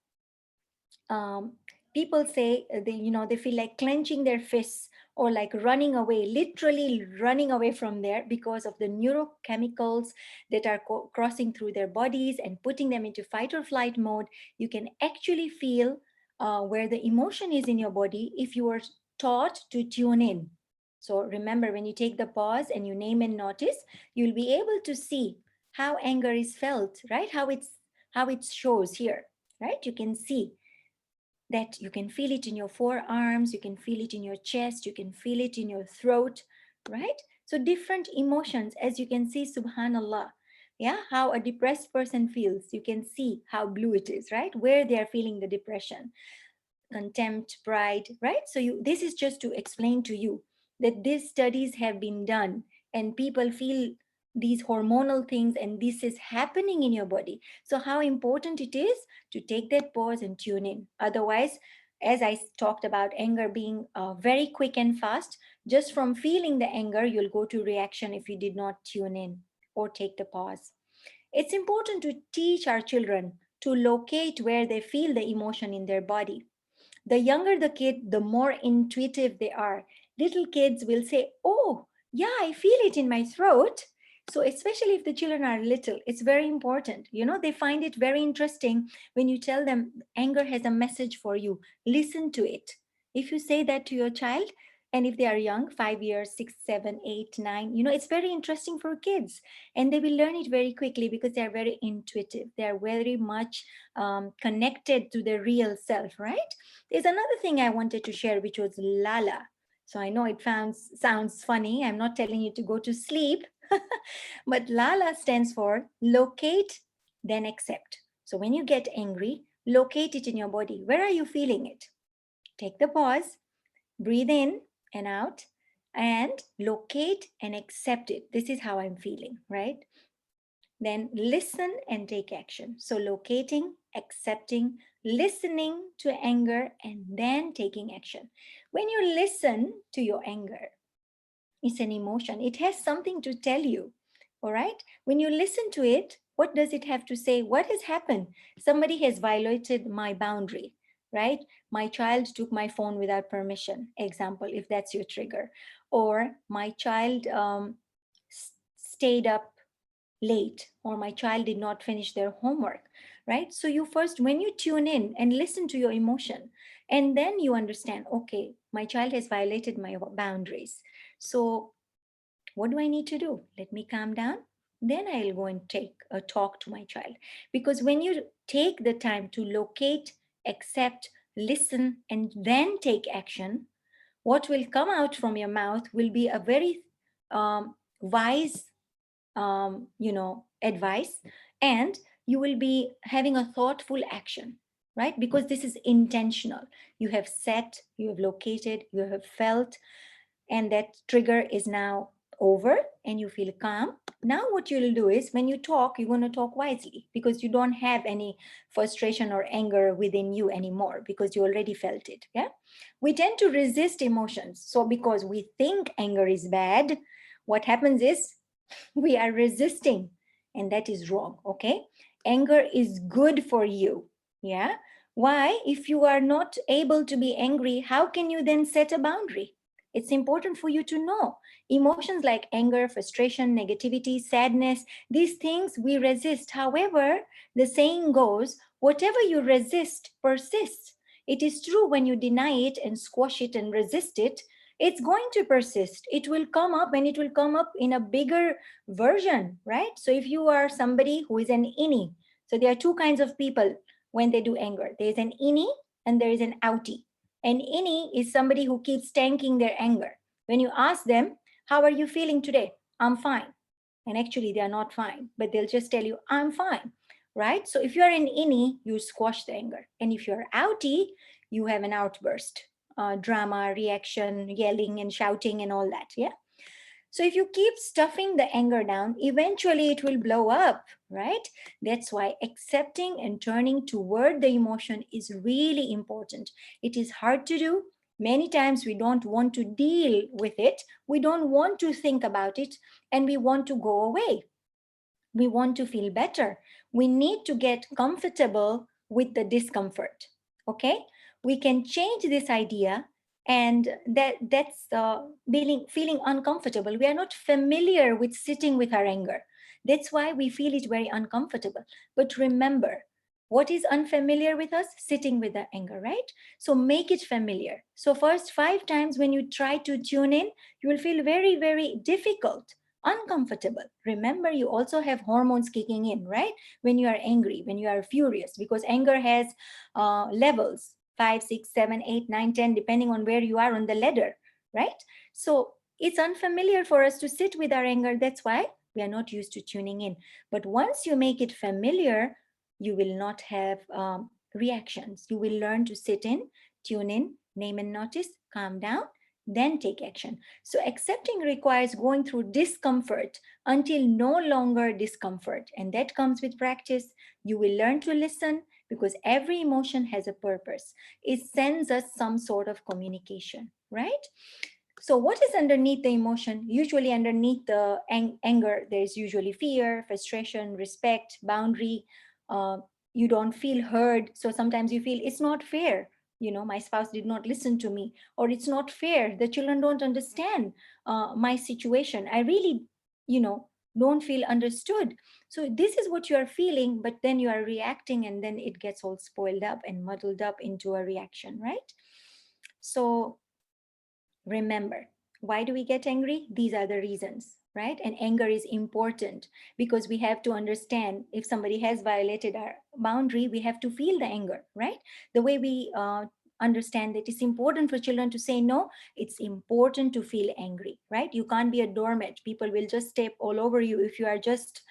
um, people say they feel like clenching their fists or like running away, literally running away from there, because of the neurochemicals that are crossing through their bodies and putting them into fight or flight mode. You can actually feel where the emotion is in your body if you are taught to tune in. So remember, when you take the pause and you name and notice, you'll be able to see how anger is felt, right? How it shows here, right? You can see that. You can feel it in your forearms, you can feel it in your chest, you can feel it in your throat, right? So different emotions, as you can see, subhanallah. Yeah, how a depressed person feels, you can see how blue it is, right? Where they are feeling the depression, contempt, pride, right? So this is just to explain to you that these studies have been done and people feel these hormonal things and this is happening in your body. So how important it is to take that pause and tune in. Otherwise, as I talked about anger being very quick and fast, just from feeling the anger, you'll go to reaction if you did not tune in or take the pause. It's important to teach our children to locate where they feel the emotion in their body. The younger the kid, the more intuitive they are. Little kids will say, "Oh, yeah, I feel it in my throat." So, especially if the children are little, it's very important. They find it very interesting when you tell them anger has a message for you. Listen to it. If you say that to your child, and if they are young, 5 years, 6, 7, 8, 9, it's very interesting for kids. And they will learn it very quickly because they are very intuitive. They are very much connected to the real self, right? There's another thing I wanted to share, which was Lala. So I know it sounds funny. I'm not telling you to go to sleep, but Lala stands for locate, then accept. So when you get angry, locate it in your body. Where are you feeling it? Take the pause, breathe in and out, and locate and accept it. This is how I'm feeling, right? Then listen and take action. So locating, accepting, listening to anger, and then taking action. When you listen to your anger, it's an emotion. It has something to tell you. All right. When you listen to it, what does it have to say? What has happened? Somebody has violated my boundary, right? My child took my phone without permission, example, if that's your trigger. Or my child stayed up late, or my child did not finish their homework, right? So you first, when you tune in and listen to your emotion, and then you understand, okay, my child has violated my boundaries. So what do I need to do? Let me calm down. Then I'll go and take a talk to my child. Because when you take the time to locate, accept, listen, and then take action, what will come out from your mouth will be a very wise advice, and you will be having a thoughtful action. right? Because this is intentional. You have set, you have located, you have felt, and that trigger is now over and you feel calm. Now what you'll do is when you talk, you're going to talk wisely because you don't have any frustration or anger within you anymore because you already felt it. Yeah, we tend to resist emotions, so because we think anger is bad, what happens is we are resisting, and that is wrong. Okay, anger is good for you. Yeah, why? If you are not able to be angry, how can you then set a boundary? It's important for you to know emotions like anger, frustration, negativity, sadness, these things we resist. However, the saying goes, whatever you resist persists. It is true, when you deny it and squash it and resist it, it's going to persist. It will come up, and it will come up in a bigger version, right? So if you are somebody who is an innie, so there are two kinds of people when they do anger. There's an innie and there is an outie. An innie is somebody who keeps tanking their anger. When you ask them, how are you feeling today? I'm fine. And actually, they are not fine, but they'll just tell you, I'm fine, right? So if you're an innie, you squash the anger. And if you're outie, you have an outburst, drama, reaction, yelling and shouting and all that. Yeah. So if you keep stuffing the anger down, eventually it will blow up, right? That's why accepting and turning toward the emotion is really important. It is hard to do. Many times we don't want to deal with it, we don't want to think about it, and we want to go away. We want to feel better. We need to get comfortable with the discomfort. Okay, we can change this idea, and that's feeling uncomfortable. We are not familiar with sitting with our anger. That's why we feel it very uncomfortable. But remember, what is unfamiliar with us? Sitting with the anger, right? So make it familiar. So first 5 times when you try to tune in, you will feel very, very difficult, uncomfortable. Remember, you also have hormones kicking in, right? When you are angry, when you are furious, because anger has levels 5, 6, 7, 8, 9, 10, depending on where you are on the ladder, right? So it's unfamiliar for us to sit with our anger. That's why we are not used to tuning in. But once you make it familiar, you will not have reactions. You will learn to sit in, tune in, name and notice, calm down, then take action. So accepting requires going through discomfort until no longer discomfort. And that comes with practice. You will learn to listen because every emotion has a purpose. It sends us some sort of communication, right? So what is underneath the emotion? Usually underneath the anger, there's usually fear, frustration, respect, boundary. Uh, you don't feel heard. So sometimes you feel it's not fair. You know, my spouse did not listen to me, or it's not fair. The children don't understand my situation. I really, you know, don't feel understood. So this is what you are feeling, but then you are reacting, and then it gets all spoiled up and muddled up into a reaction, right? So remember, why do we get angry? These are the reasons, right? And anger is important because we have to understand if somebody has violated our boundary, we have to feel the anger, right? The way we understand that it's important for children to say no, it's important to feel angry, right? You can't be a doormat. People will just step all over you if you are just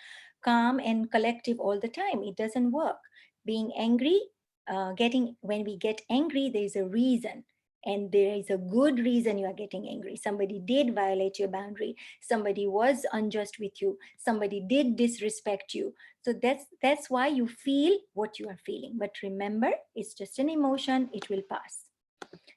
calm and collective all the time. It doesn't work. Being angry, when we get angry, there's a reason, and there is a good reason you are getting angry. Somebody did violate your boundary, somebody was unjust with you, somebody did disrespect you. So that's why you feel what you are feeling. But remember, it's just an emotion, it will pass.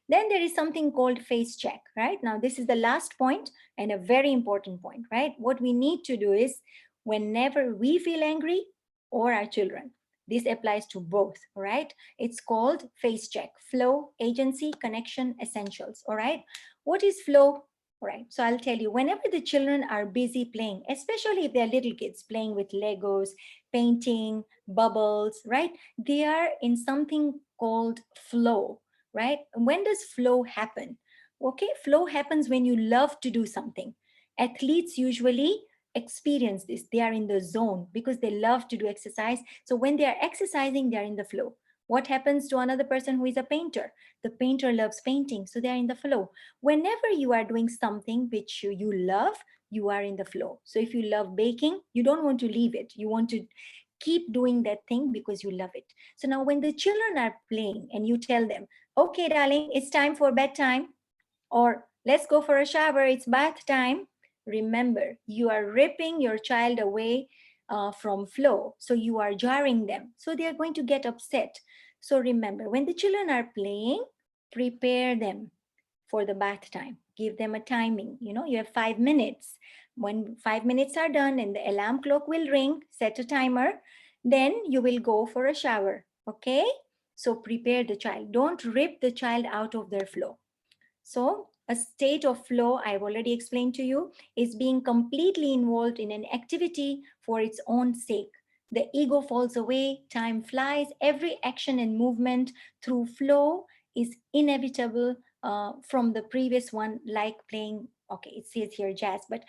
Then there is something called face check, right? Now, this is the last point and a very important point, right? What we need to do is whenever we feel angry, or our children, this applies to both, right? It's called face check: flow, agency, connection, essentials. All right. What is flow? All right. So I'll tell you, whenever the children are busy playing, especially if they're little kids playing with Legos, painting, bubbles, right? They are in something called flow, right? When does flow happen? Okay, flow happens when you love to do something. Athletes usually experience this. They are in the zone because they love to do exercise. So when they are exercising, they are in the flow. What happens to another person who is a painter? The painter loves painting, so they are in the flow. Whenever you are doing something which you love, you are in the flow. So if you love baking, you don't want to leave it. You want to Keep doing that thing because you love it. So now when the children are playing and you tell them, okay, darling, it's time for bedtime, or let's go for a shower, it's bath time. Remember, you are ripping your child away from flow. So you are jarring them. So they are going to get upset. So remember, when the children are playing, prepare them for the bath time. Give them a timing. You know, you have 5 minutes. When 5 minutes are done and the alarm clock will ring, set a timer, then you will go for a shower. Okay? So prepare the child. Don't rip the child out of their flow. So, a state of flow, I've already explained to you, is being completely involved in an activity for its own sake. The ego falls away, time flies, every action and movement through flow is inevitable from the previous one, like playing, okay, it says here jazz, but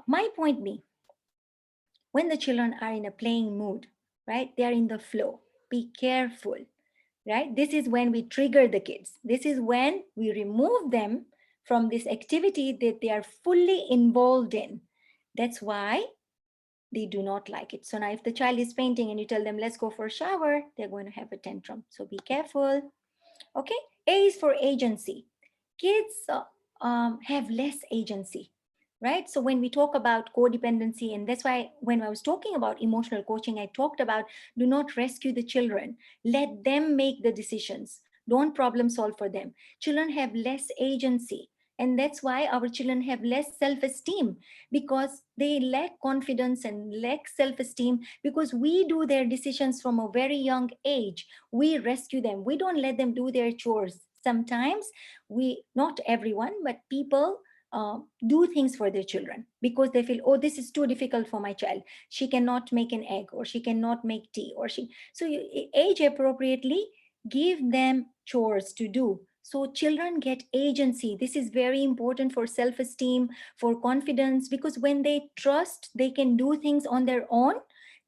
my point being, when the children are in a playing mood, right, they are in the flow. Be careful, right? This is when we trigger the kids. This is when we remove them from this activity that they are fully involved in. That's why they do not like it. So now if the child is painting and you tell them, let's go for a shower, they're going to have a tantrum. So be careful. Okay. A is for agency. Kids have less agency, right? So when we talk about codependency, and that's why when I was talking about emotional coaching, I talked about do not rescue the children, let them make the decisions, don't problem solve for them. Children have less agency, and that's why our children have less self-esteem, because they lack confidence and lack self-esteem, because we do their decisions from a very young age. We rescue them, we don't let them do their chores. Sometimes we, not everyone, but people do things for their children because they feel, oh, this is too difficult for my child, she cannot make an egg, or she cannot make tea, or she, so you age appropriately, give them chores to do, so children get agency. This is very important for self esteem, for confidence, because when they trust they can do things on their own,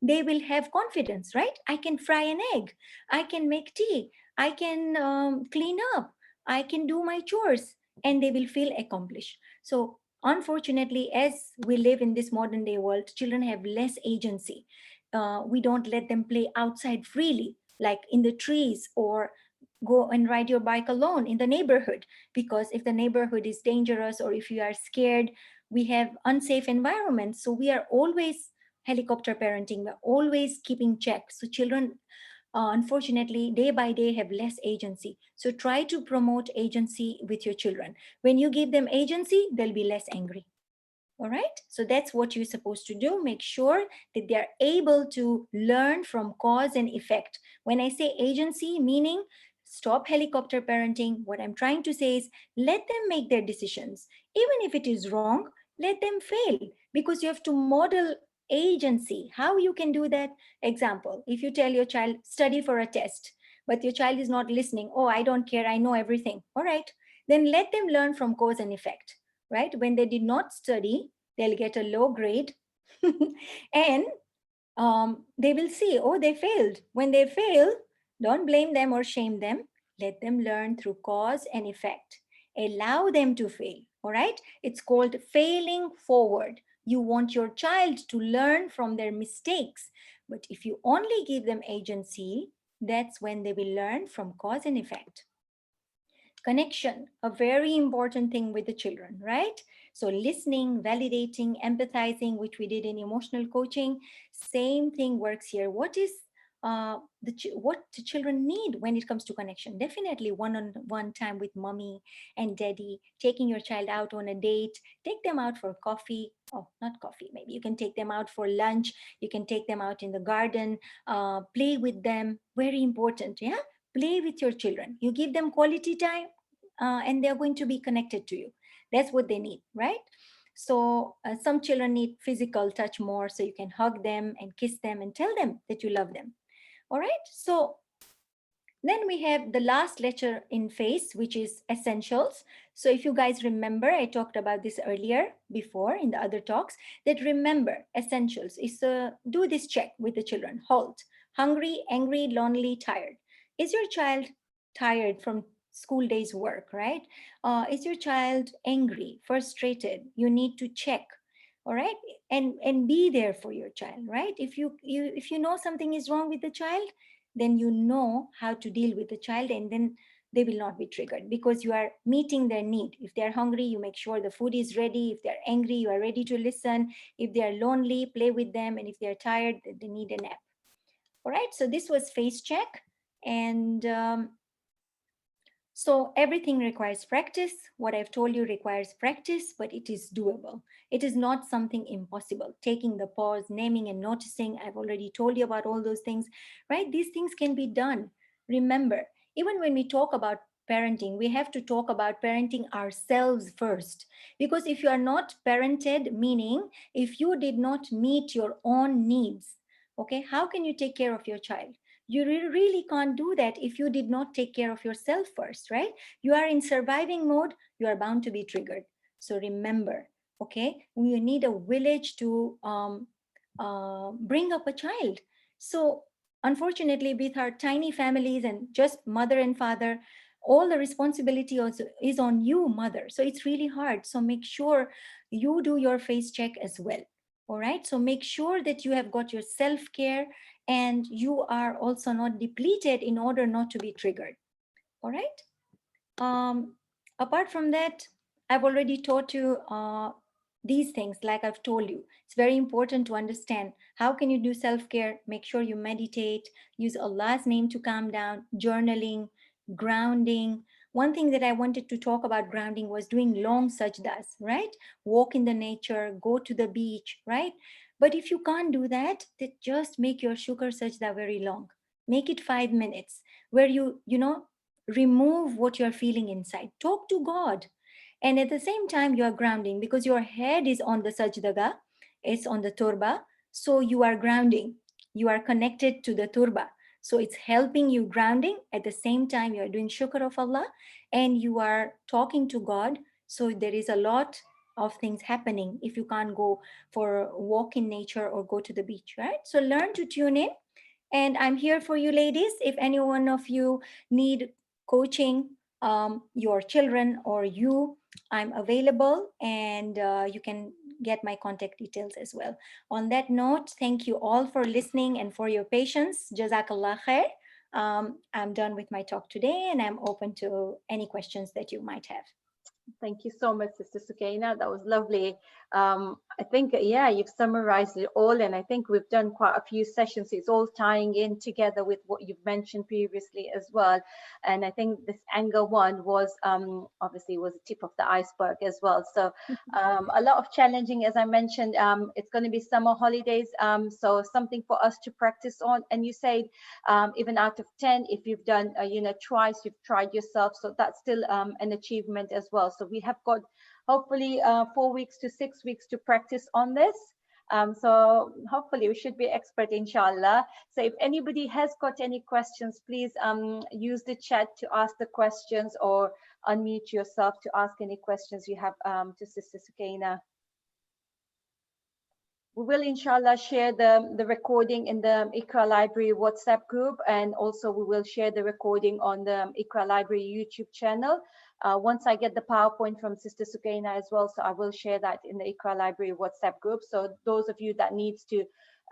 they will have confidence, right? I can fry an egg, I can make tea, I can clean up, I can do my chores, and they will feel accomplished. So, unfortunately, as we live in this modern day world, children have less agency. We don't let them play outside freely, like in the trees, or go and ride your bike alone in the neighborhood, because if the neighborhood is dangerous or if you are scared, we have unsafe environments. So we are always helicopter parenting, we're always keeping check. So children, unfortunately, day by day have less agency. So try to promote agency with your children. When you give them agency, they'll be less angry. All right. So that's what you're supposed to do. Make sure that they're able to learn from cause and effect. When I say agency, meaning stop helicopter parenting, what I'm trying to say is let them make their decisions. Even if it is wrong, let them fail, because you have to model agency. How you can do that? Example, if you tell your child, study for a test, but your child is not listening, oh, I don't care, I know everything. All right. Then let them learn from cause and effect, right? When they did not study, they'll get a low grade and they will see, oh, they failed. When they fail, don't blame them or shame them. Let them learn through cause and effect. Allow them to fail, all right? It's called failing forward. You want your child to learn from their mistakes. But if you only give them agency, that's when they will learn from cause and effect. Connection, a very important thing with the children, right? So listening, validating, empathizing, which we did in emotional coaching, same thing works here. What is what the children need when it comes to connection? Definitely one-on-one time with mommy and daddy, taking your child out on a date, take them out for coffee. Oh, not coffee, maybe you can take them out for lunch, you can take them out in the garden, play with them, very important. Yeah, play with your children, you give them quality time, and they're going to be connected to you. That's what they need, right? So some children need physical touch more, so you can hug them and kiss them and tell them that you love them. All right. So then we have the last lecture in phase, which is essentials. So if you guys remember, I talked about this earlier before in the other talks, that remember essentials is do this check with the children. Halt, hungry, angry, lonely, tired. Is your child tired from school day's work, right? Is your child angry, frustrated? You need to check. all right, and be there for your child, right? If you know something is wrong with the child, then you know how to deal with the child, and then they will not be triggered because you are meeting their need. If they're hungry, you make sure the food is ready. If they're angry, you are ready to listen. If they're lonely, play with them, and if they're tired, they need a nap. All right, so this was face check. And so everything requires practice. What I've told you requires practice, but it is doable. It is not something impossible. Taking the pause, naming and noticing, I've already told you about all those things, right? These things can be done. Remember, even when we talk about parenting, we have to talk about parenting ourselves first. Because if you are not parented, meaning if you did not meet your own needs, okay, how can you take care of your child? You really can't do that if you did not take care of yourself first, right? You are in surviving mode, you are bound to be triggered. So remember, okay, we need a village to bring up a child. So unfortunately, with our tiny families and just mother and father, all the responsibility also is on you, mother. So it's really hard. So make sure you do your face check as well. All right, so make sure that you have got your self care and you are also not depleted in order not to be triggered. All right. um, Apart from that, I've already taught you these things. Like I've told you, it's very important to understand how can you do self-care. Make sure you meditate, use Allah's name to calm down, journaling, grounding. One thing that I wanted to talk about grounding was doing long sajdas, right? Walk in the nature, go to the beach, right? But if you can't do that, then just make your shukr sajda very long. Make it 5 minutes where you remove what you're feeling inside. Talk to God. And at the same time, you are grounding because your head is on the sajdaga, it's on the turba. So you are grounding. You are connected to the turba. So it's helping you grounding. At the same time, you are doing shukr of Allah and you are talking to God. So there is a lot of things happening if you can't go for a walk in nature or go to the beach, right? So learn to tune in, and I'm here for you, ladies. If any one of you need coaching, your children or you, I'm available, and you can get my contact details as well. On that note, thank you all for listening and for your patience. Jazakallah khair. I'm done with my talk today, and I'm open to any questions that you might have. Thank you so much, Sister Sukaina. That was lovely. I think, yeah, you've summarized it all, and I think we've done quite a few sessions. It's all tying in together with what you've mentioned previously as well. And I think this anger one was obviously was the tip of the iceberg as well. So a lot of challenging, as I mentioned. It's going to be summer holidays, so something for us to practice on. And you said even out of 10, if you've done twice, you've tried yourself, so that's still an achievement as well. So we have got hopefully 4 weeks to 6 weeks to practice on this. So hopefully we should be expert, inshallah. So if anybody has got any questions, please use the chat to ask the questions, or unmute yourself to ask any questions you have to Sister Sukaina. We will inshallah share the recording in the Ikra Library WhatsApp group, and also we will share the recording on the Ikra Library YouTube channel. Once I get the PowerPoint from Sister Sukaina as well, so I will share that in the Ikra Library WhatsApp group. So those of you that needs to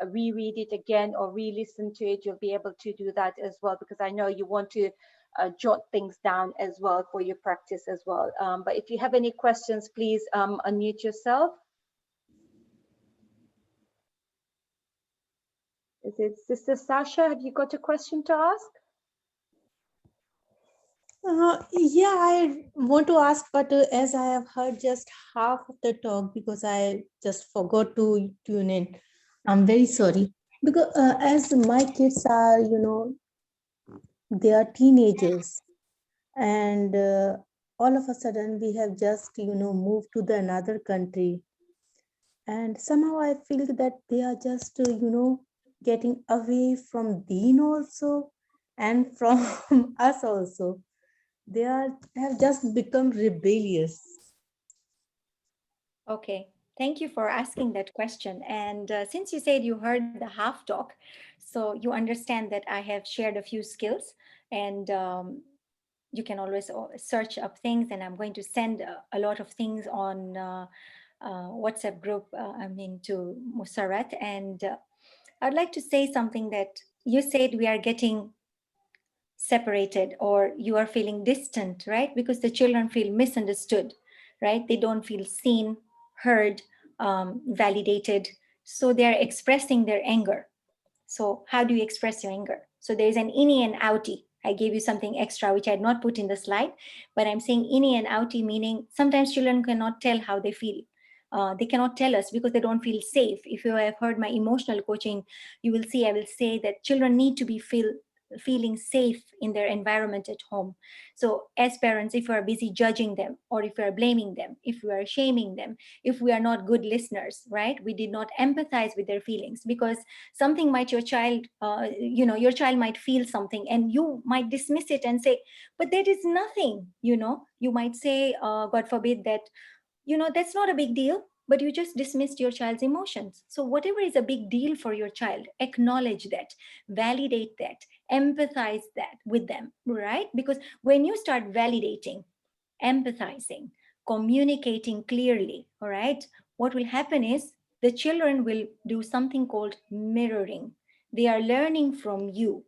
reread it again or re-listen to it, you'll be able to do that as well, because I know you want to jot things down as well for your practice as well. But if you have any questions, please unmute yourself. Is it Sister Sasha? Have you got a question to ask? Yeah, I want to ask, but as I have heard just half of the talk because I just forgot to tune in, I'm very sorry. Because as my kids are, they are teenagers, and all of a sudden we have just, moved to the another country, and somehow I feel that they are just, getting away from Deen also, and from us also. They have just become rebellious. Okay, thank you for asking that question. And since you said you heard the half talk, so you understand that I have shared a few skills, and you can always search up things. And I'm going to send a lot of things on WhatsApp group, to Musarat, and I'd like to say something that you said we are getting separated or you are feeling distant, right? Because the children feel misunderstood, right? They don't feel seen, heard, validated. So they're expressing their anger. So how do you express your anger? So there's an innie and outie. I gave you something extra which I had not put in the slide, but I'm saying innie and outie, meaning sometimes children cannot tell how they feel. They cannot tell us because they don't feel safe. If you have heard my emotional coaching, you will see I will say that children need to be feeling safe in their environment at home. So as parents, if we are busy judging them, or if we are blaming them, if we are shaming them, if we are not good listeners, right, we did not empathize with their feelings, because something might your child your child might feel something and you might dismiss it and say, but that is nothing. You might say, god forbid, that that's not a big deal, but you just dismissed your child's emotions. So whatever is a big deal for your child, acknowledge that, validate that, empathize that with them, right? Because when you start validating, empathizing, communicating clearly, all right, what will happen is the children will do something called mirroring. They are learning from you.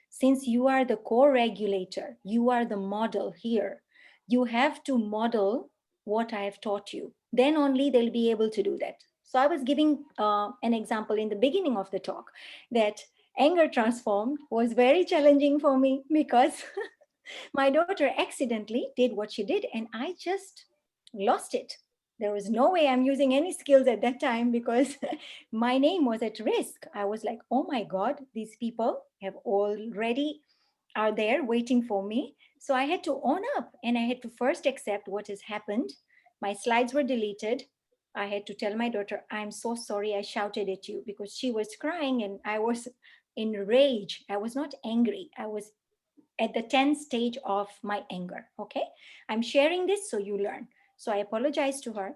Since you are the co-regulator, you are the model here. You have to model what I have taught you. Then only they'll be able to do that. So I was giving an example in the beginning of the talk that anger transformed was very challenging for me because my daughter accidentally did what she did and I just lost it. There was no way I'm using any skills at that time because my name was at risk. I was like, oh my God, these people have already are there waiting for me. So I had to own up and I had to first accept what has happened. My slides were deleted. I had to tell my daughter, I'm so sorry I shouted at you, because she was crying and I was in rage. I was not angry. I was at the 10th stage of my anger. Okay. I'm sharing this so you learn. So I apologized to her.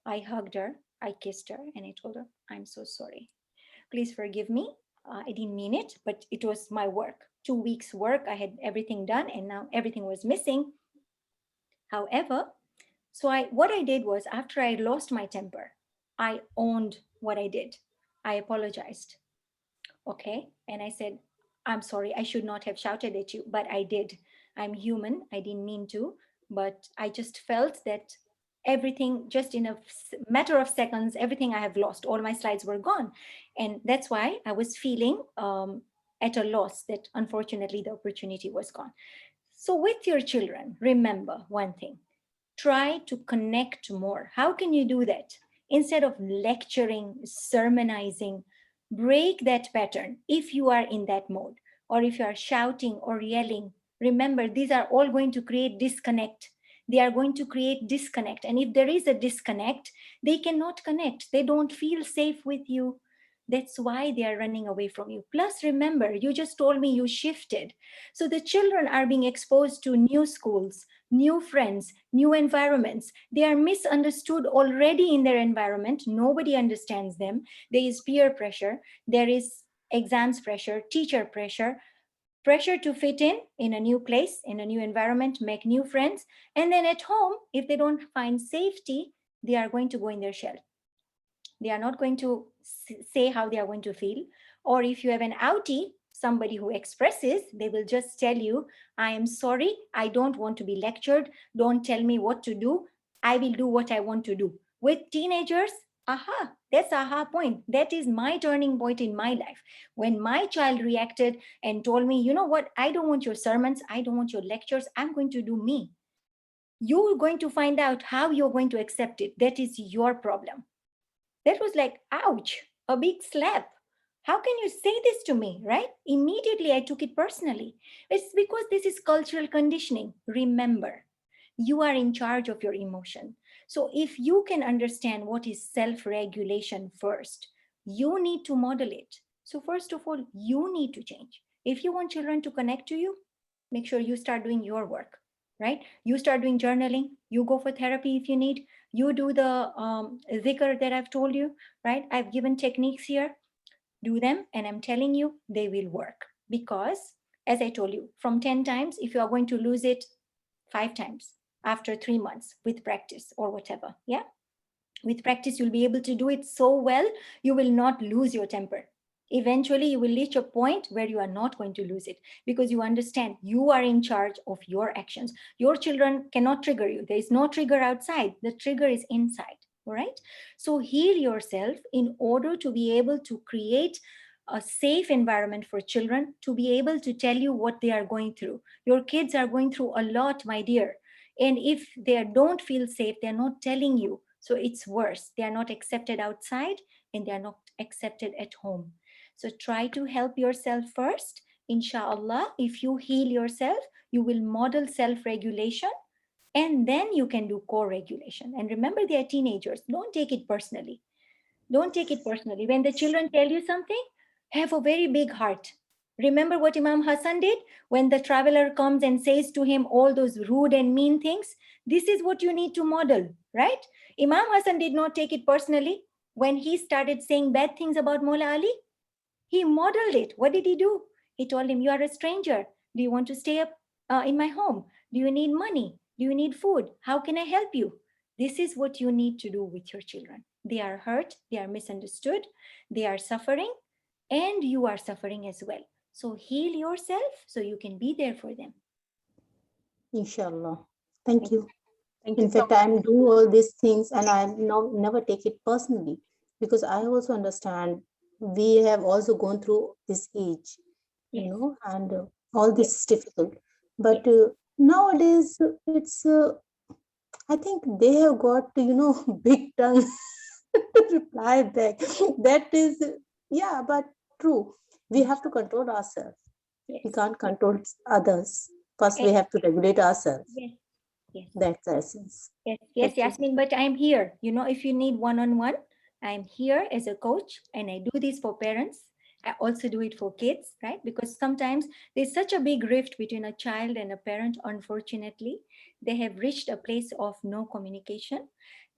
I hugged her. I kissed her and I told her, I'm so sorry. Please forgive me. I didn't mean it, but it was my work. 2 weeks work. I had everything done and now everything was missing. However, what I did was, after I lost my temper, I owned what I did. I apologized. Okay. And I said, I'm sorry, I should not have shouted at you, but I did. I'm human. I didn't mean to, but I just felt that everything, just in a matter of seconds, everything I have lost, all my slides were gone. And that's why I was feeling at a loss, that unfortunately the opportunity was gone. So with your children, remember one thing: try to connect more. How can you do that? Instead of lecturing, sermonizing, break that pattern. If you are in that mode, or if you are shouting or yelling, remember these are all going to create disconnect. They are going to create disconnect. And if there is a disconnect, they cannot connect. They don't feel safe with you. That's why they are running away from you. Plus, remember, you just told me you shifted. So the children are being exposed to new schools, new friends, new environments. They are misunderstood already in their environment. Nobody understands them. There is peer pressure, there is exams pressure, teacher pressure, pressure to fit in a new place, in a new environment, make new friends. And then at home, if they don't find safety, they are going to go in their shell. They are not going to say how they are going to feel. Or if you have an outie, somebody who expresses, they will just tell you, I am sorry, I don't want to be lectured, don't tell me what to do, I will do what I want to do. With teenagers, aha, that's aha point. That is my turning point in my life. When my child reacted and told me, you know what, I don't want your sermons, I don't want your lectures, I'm going to do me. You're going to find out how you're going to accept it. That is your problem. That was like, ouch, a big slap. How can you say this to me, right? Immediately I took it personally. It's because this is cultural conditioning. Remember, you are in charge of your emotion. So if you can understand what is self-regulation first, you need to model it. So first of all, you need to change. If you want children to connect to you, make sure you start doing your work, right? You start doing journaling, you go for therapy if you need, you do the zikr that I've told you, right? I've given techniques here, do them, and I'm telling you, they will work. Because, as I told you, from 10 times, if you are going to lose it 5 times after 3 months with practice or whatever, yeah? With practice, you'll be able to do it so well, you will not lose your temper. Eventually, you will reach a point where you are not going to lose it, because you understand you are in charge of your actions. Your children cannot trigger you. There is no trigger outside, the trigger is inside. All right. So heal yourself in order to be able to create a safe environment for children to be able to tell you what they are going through. Your kids are going through a lot, my dear. And if they don't feel safe, they're not telling you. So it's worse. They are not accepted outside and they are not accepted at home. So try to help yourself first. Inshallah, if you heal yourself, you will model self regulation, and then you can do co regulation. And remember, they are teenagers. Don't take it personally. Don't take it personally. When the children tell you something, have a very big heart. Remember what Imam Hassan did when the traveler comes and says to him all those rude and mean things? This is what you need to model, right? Imam Hassan did not take it personally when he started saying bad things about Mola Ali. He modeled it. What did he do? He told him, "You are a stranger. Do you want to stay up in my home? Do you need money? Do you need food? How can I help you?" This is what you need to do with your children. They are hurt, they are misunderstood, they are suffering, and you are suffering as well. So heal yourself so you can be there for them. Inshallah. Thank you. Thank you In so fact, much. I'm doing all these things and I never take it personally because I also understand we have also gone through this age, Yes, and all yes, this is difficult. But yes, nowadays, it's, I think they have got, big tongue to reply back. That is, yeah, but true. We have to control ourselves. We yes, can't control others. First, we and have to regulate ourselves. yes, yes. That's the essence. Yes, yes, Thank you. Yasmin, but I'm here. If you need one-on-one, I'm here as a coach, and I do this for parents. I also do it for kids, right? Because sometimes there's such a big rift between a child and a parent, unfortunately. They have reached a place of no communication.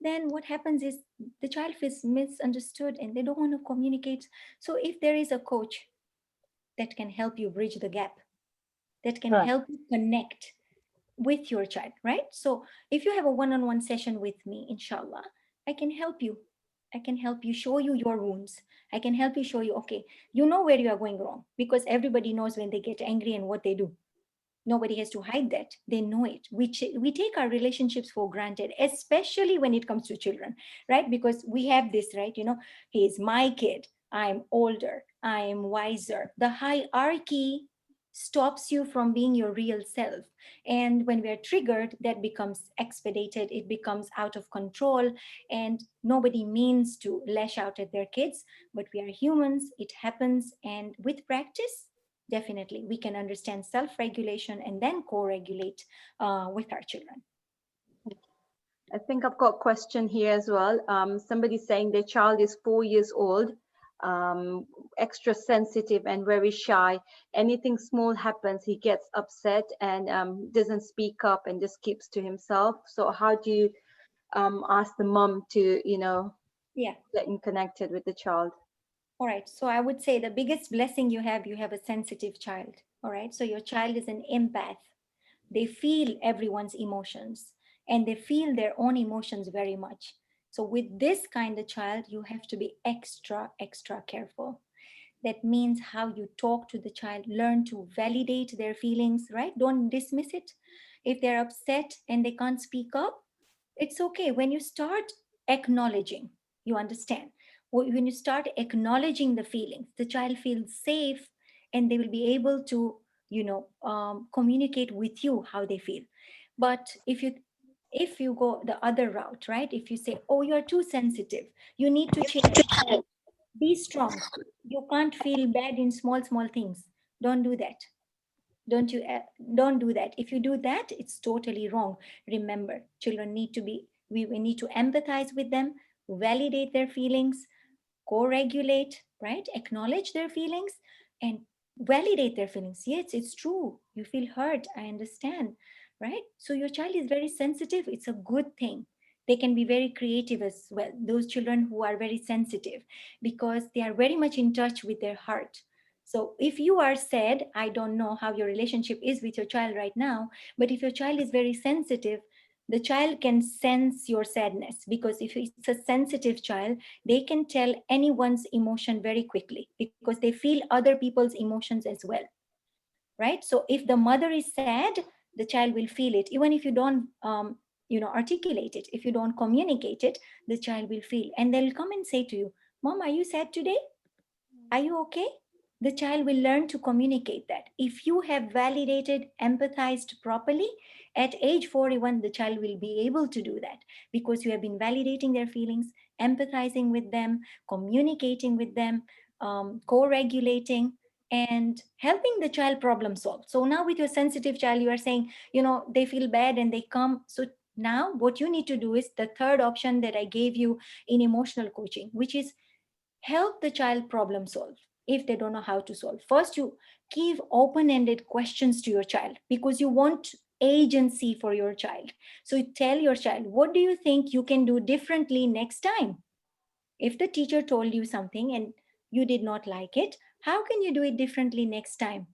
Then what happens is the child feels misunderstood and they don't want to communicate. So if there is a coach that can help you bridge the gap, that can Right. help you connect with your child, right? So if you have a one-on-one session with me, inshallah, I can help you. I can help you show you your wounds. I can help you show you, okay, you know where you are going wrong, because everybody knows when they get angry and what they do. Nobody has to hide that. They know it. We take our relationships for granted, especially when it comes to children, right? Because we have this, right? He is my kid. I'm older. I am wiser. The hierarchy stops you from being your real self. And when we are triggered, that becomes expedited. It becomes out of control. And nobody means to lash out at their kids, but we are humans. It happens. And with practice, definitely we can understand self-regulation and then co-regulate with our children. I think I've got a question here as well. Somebody's saying their child is 4 years old, extra sensitive and very shy. Anything small happens, he gets upset and doesn't speak up and just keeps to himself. So how do you ask the mom to, Yeah. get in connected with the child? All right, so I would say the biggest blessing you have a sensitive child. All right, so your child is an empath. They feel everyone's emotions and they feel their own emotions very much. So with this kind of child, you have to be extra careful. That means how you talk to the child, learn to validate their feelings, right? Don't dismiss it. If they're upset and they can't speak up, it's okay. When you start acknowledging, you understand. When you start acknowledging the feelings, the child feels safe and they will be able to, communicate with you how they feel. But if you go the other route, right? If you say, "Oh, you are too sensitive, you need to change, be strong, you can't feel bad in small things," don't do that. Don't do that. If you do that, it's totally wrong. Remember, children need to be we need to empathize with them, validate their feelings, co-regulate, right? Acknowledge their feelings and validate their feelings. Yes, it's true. You feel hurt. I understand, right? So your child is very sensitive. It's a good thing. They can be very creative as well. Those children who are very sensitive, because they are very much in touch with their heart. So if you are sad, I don't know how your relationship is with your child right now, but if your child is very sensitive, The child can sense your sadness, because if it's a sensitive child, they can tell anyone's emotion very quickly because they feel other people's emotions as well, right? So if the mother is sad, the child will feel it, even if you don't articulate it, if you don't communicate it, the child will feel, and they'll come and say to you, "Mom, are you sad today? Are you okay?" The child will learn to communicate that. If you have validated, empathized properly, at age 41, the child will be able to do that because you have been validating their feelings, empathizing with them, communicating with them, co regulating, and helping the child problem solve. So now, with your sensitive child, you are saying, they feel bad and they come. So now, what you need to do is the third option that I gave you in emotional coaching, which is help the child problem solve if they don't know how to solve. First, you give open ended questions to your child because you want agency for your child. So you tell your child, what do you think you can do differently next time? If the teacher told you something and you did not like it, how can you do it differently next time?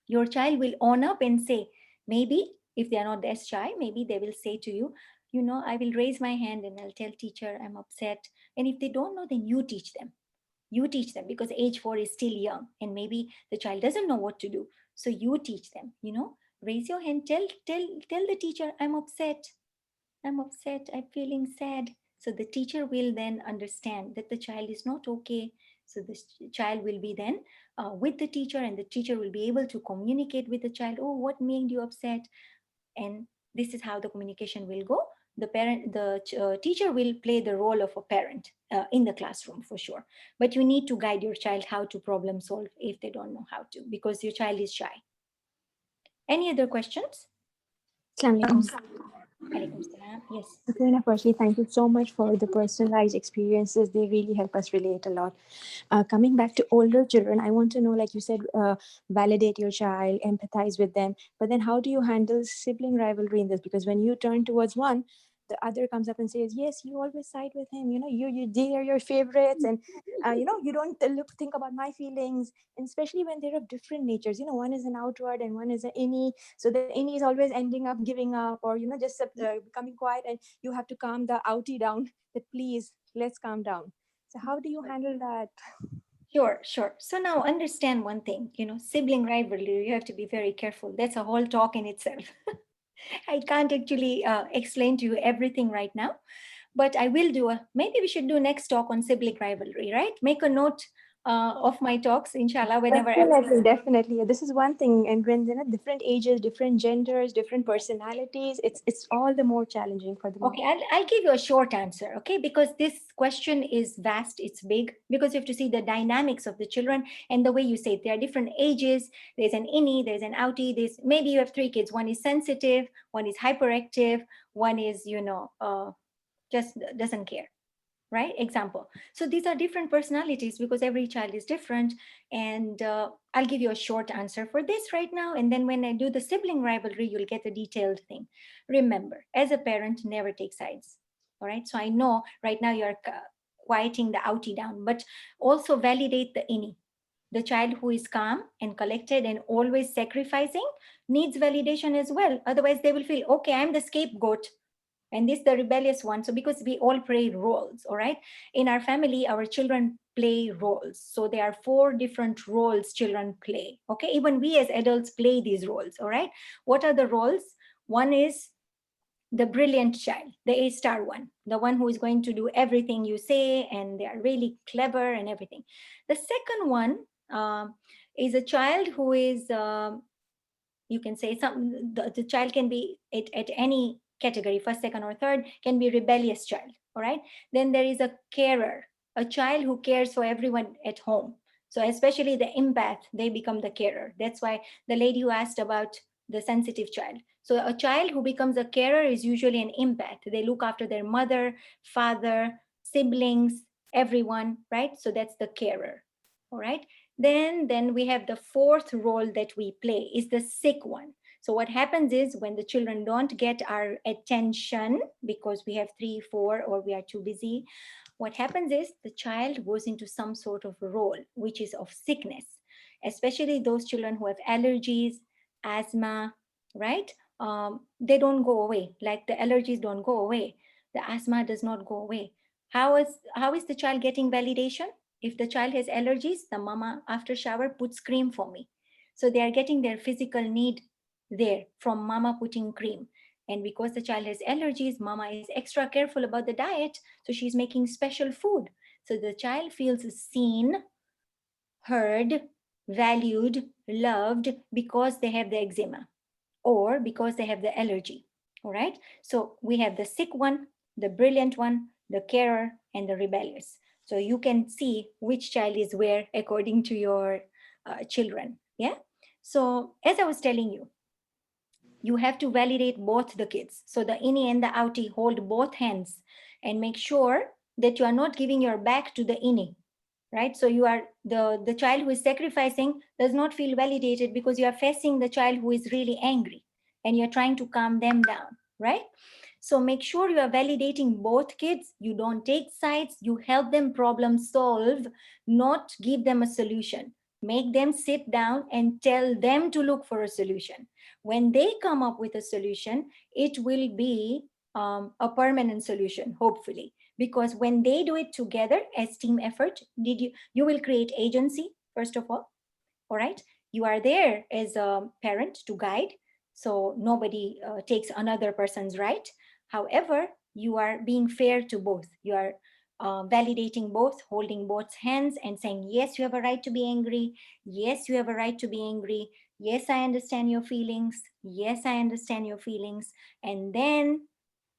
Your child will own up and say, maybe if they are not as shy, maybe they will say to you, I will raise my hand and I'll tell teacher I'm upset. And if they don't know, then you teach them because age 4 is still young and maybe the child doesn't know what to do. So you teach them, raise your hand, tell the teacher, I'm upset, I'm feeling sad. So the teacher will then understand that the child is not okay. So the child will be then with the teacher, and the teacher will be able to communicate with the child. Oh, what made you upset? And this is how the communication will go. The teacher will play the role of a parent in the classroom for sure, but you need to guide your child how to problem solve if they don't know how to, because your child is shy. Any other questions? Assalamu alaikum. Alaikum salam. Yes. Sukaina, firstly, thank you so much for the personalized experiences. They really help us relate a lot. Coming back to older children, I want to know, like you said, validate your child, empathize with them. But then how do you handle sibling rivalry in this? Because when you turn towards one, the other comes up and says, yes, you always side with him. They are your favorites. And, you don't think about my feelings. And especially when they're of different natures. One is an outward and one is an innie. So the innie is always ending up giving up or, just becoming quiet. And you have to calm the outie down that, please, let's calm down. So how do you handle that? Sure, sure. So now understand one thing, sibling rivalry, you have to be very careful. That's a whole talk in itself. I can't actually explain to you everything right now, but I will maybe we should do next talk on sibling rivalry, right? Make a note of my talks, inshallah, whenever. Definitely, definitely. This is one thing. And when different ages, different genders, different personalities, it's all the more challenging for the mom. Okay, I'll give you a short answer, okay? Because this question is vast, it's big, because you have to see the dynamics of the children and the way you say it. There are different ages. There's an innie, there's an outie. Maybe you have 3 kids. One is sensitive, one is hyperactive, one is, just doesn't care, right? Example. So these are different personalities because every child is different. And I'll give you a short answer for this right now. And then when I do the sibling rivalry, you'll get a detailed thing. Remember, as a parent, never take sides. All right. So I know right now you're quieting the outie down, but also validate the innie. The child who is calm and collected and always sacrificing needs validation as well. Otherwise, they will feel, okay, I'm the scapegoat and this the rebellious one. So because we all play roles, all right, in our family our children play roles. So there are 4 different roles children play, okay? Even we as adults play these roles, all right? What are the roles? One is the brilliant child, the A-star one, the one who is going to do everything you say and they are really clever and everything. The second one is a child who is you can say the child can be at any category, first, second, or third, can be rebellious child, all right? Then there is a carer, a child who cares for everyone at home. So especially the empath, they become the carer. That's why the lady who asked about the sensitive child, so a child who becomes a carer is usually an empath. They look after their mother, father, siblings, everyone, right? So that's the carer, all right? Then we have the fourth role that we play is the sick one. So what happens is when the children don't get our attention because we have 3 4 or we are too busy, what happens is the child goes into some sort of role which is of sickness, especially those children who have allergies, asthma, right? they don't go away. Like the allergies don't go away, the asthma does not go away. How is the child getting validation? If the child has allergies, the mama after shower puts cream for me. So they are getting their physical need there from mama putting cream. And because the child has allergies, mama is extra careful about the diet, so she's making special food. So the child feels seen, heard, valued, loved because they have the eczema or because they have the allergy. All right. So we have the sick one, the brilliant one, the carer, and the rebellious. So you can see which child is where according to your children. Yeah. So as I was telling you, you have to validate both the kids. So the innie and the outie hold both hands and make sure that you are not giving your back to the innie, right? So you are the child who is sacrificing does not feel validated because you are facing the child who is really angry and you're trying to calm them down, right? So make sure you are validating both kids. You don't take sides, you help them problem solve, not give them a solution. Make them sit down and tell them to look for a solution. When they come up with a solution, it will be a permanent solution, hopefully, because when they do it together as team effort, you will create agency. First of all right, you are there as a parent to guide, so nobody takes another person's right. However, you are being fair to both. You are validating both, holding both hands and saying, yes, you have a right to be angry. Yes, you have a right to be angry. Yes, I understand your feelings. Yes, I understand your feelings. And then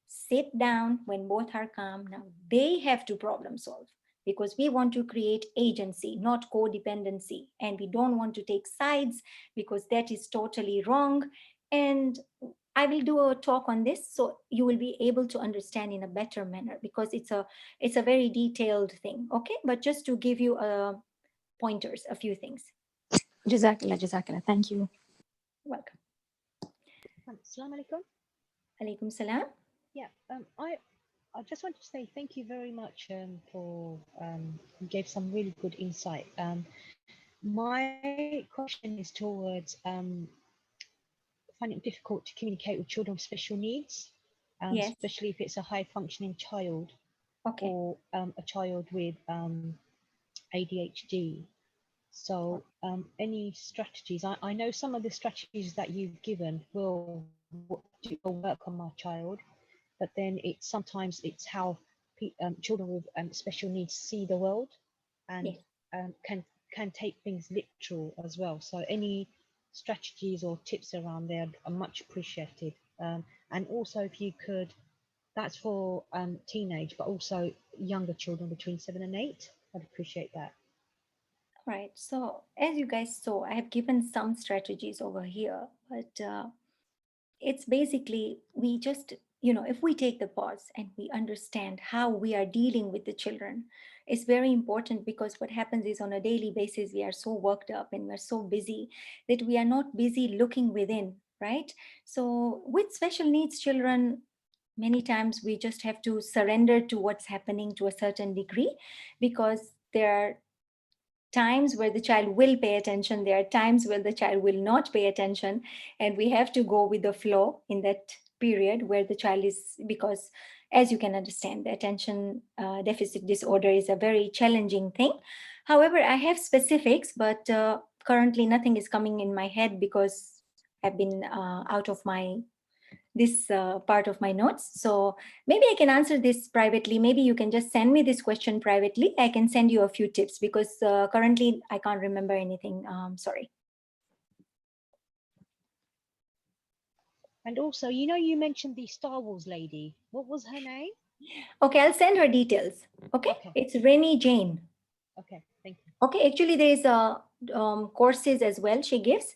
sit down when both are calm. Now they have to problem solve because we want to create agency, not codependency. And we don't want to take sides because that is totally wrong. And I will do a talk on this so you will be able to understand in a better manner because it's a very detailed thing. Okay, but just to give you pointers, a few things. Jazakallah, Jazakallah. Thank you. Welcome. Assalamu alaikum. Alaikum salam. Yeah, I just wanted to say thank you very much for you gave some really good insight. My question is towards finding it difficult to communicate with children with special needs, Yes. especially if it's a high functioning child Okay. or a child with ADHD. So any strategies? I know some of the strategies that you've given will work on my child, but then sometimes it's how children with special needs see the world and Yes. can take things literal as well. So any strategies or tips around there are much appreciated. And also if you could, that's for teenage, but also younger children between 7 and 8. I'd appreciate that. Right. So as you guys saw, I have given some strategies over here, but it's basically we just, if we take the pause and we understand how we are dealing with the children, it's very important because what happens is on a daily basis, we are so worked up and we're so busy that we are not busy looking within, right? So with special needs children, many times we just have to surrender to what's happening to a certain degree because there are times where the child will pay attention, there are times where the child will not pay attention, and we have to go with the flow in that period where the child is, because as you can understand, the attention deficit disorder is a very challenging thing. However, I have specifics, but currently nothing is coming in my head because I've been out of my this part of my notes. So maybe I can answer this privately. Maybe you can just send me this question privately. I can send you a few tips because currently I can't remember anything. Sorry. And also, you mentioned the Star Wars lady. What was her name? Okay, I'll send her details. Okay, it's Remy Jane. Okay, thank you. Okay, actually there is courses as well she gives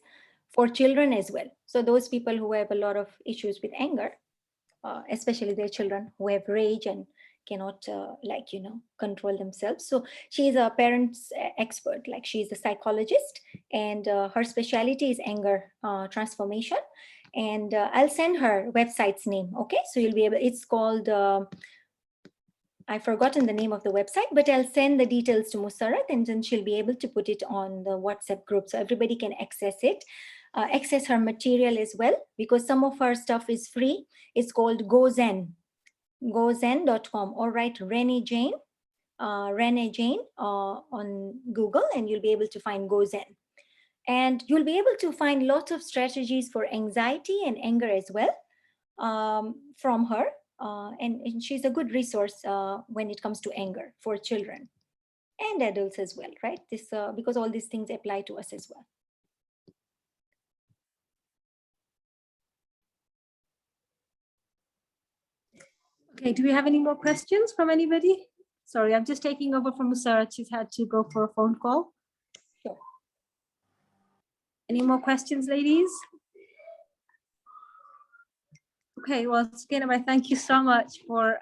for children as well. So those people who have a lot of issues with anger, especially their children who have rage and cannot control themselves. So she is a parents expert, like she is a psychologist, and her specialty is anger transformation. And I'll send her website's name. Okay, so you'll be able, it's called I've forgotten the name of the website, but I'll send the details to Musarat and then she'll be able to put it on the WhatsApp group so everybody can access it. access her material as well, because some of her stuff is free. It's called gozen.com. All right, Renee Jane on Google, and you'll be able to find Gozen. And you'll be able to find lots of strategies for anxiety and anger as well from her. And she's a good resource when it comes to anger for children and adults as well, right? This because all these things apply to us as well. Okay, do we have any more questions from anybody? Sorry, I'm just taking over from Musara. She's had to go for a phone call. Sure. Any more questions, ladies? Okay, well, Sukaina, thank you so much for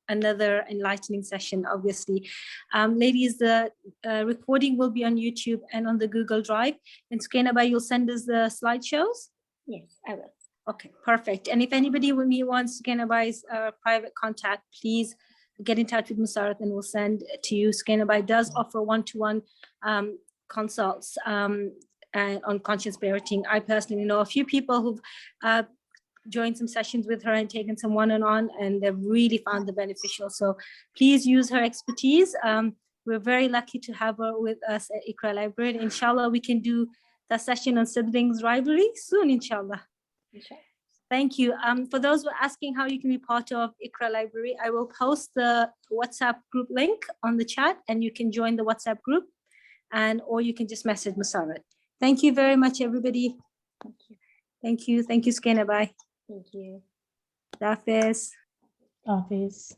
another enlightening session, obviously. Ladies, the recording will be on YouTube and on the Google Drive. And Sukaina, you'll send us the slideshows? Yes, I will. Okay, perfect. And if anybody with me wants Sukaina's private contact, please get in touch with Musarat and we'll send it to you. Sukaina does offer one-to-one consults and on conscious parenting. I personally know a few people who've joined some sessions with her and taken some one-on-one, and they've really found the beneficial. So please use her expertise. We're very lucky to have her with us at Iqra Library. Inshallah, we can do that session on siblings rivalry soon, inshallah. Thank you. For those who are asking how you can be part of Iqra Library, I will post the WhatsApp group link on the chat, and you can join the WhatsApp group, or you can just message Musarat. Thank you very much, everybody. Thank you. Thank you. Thank you, Sukaina. Bye. Thank you. Hafiz. Hafiz.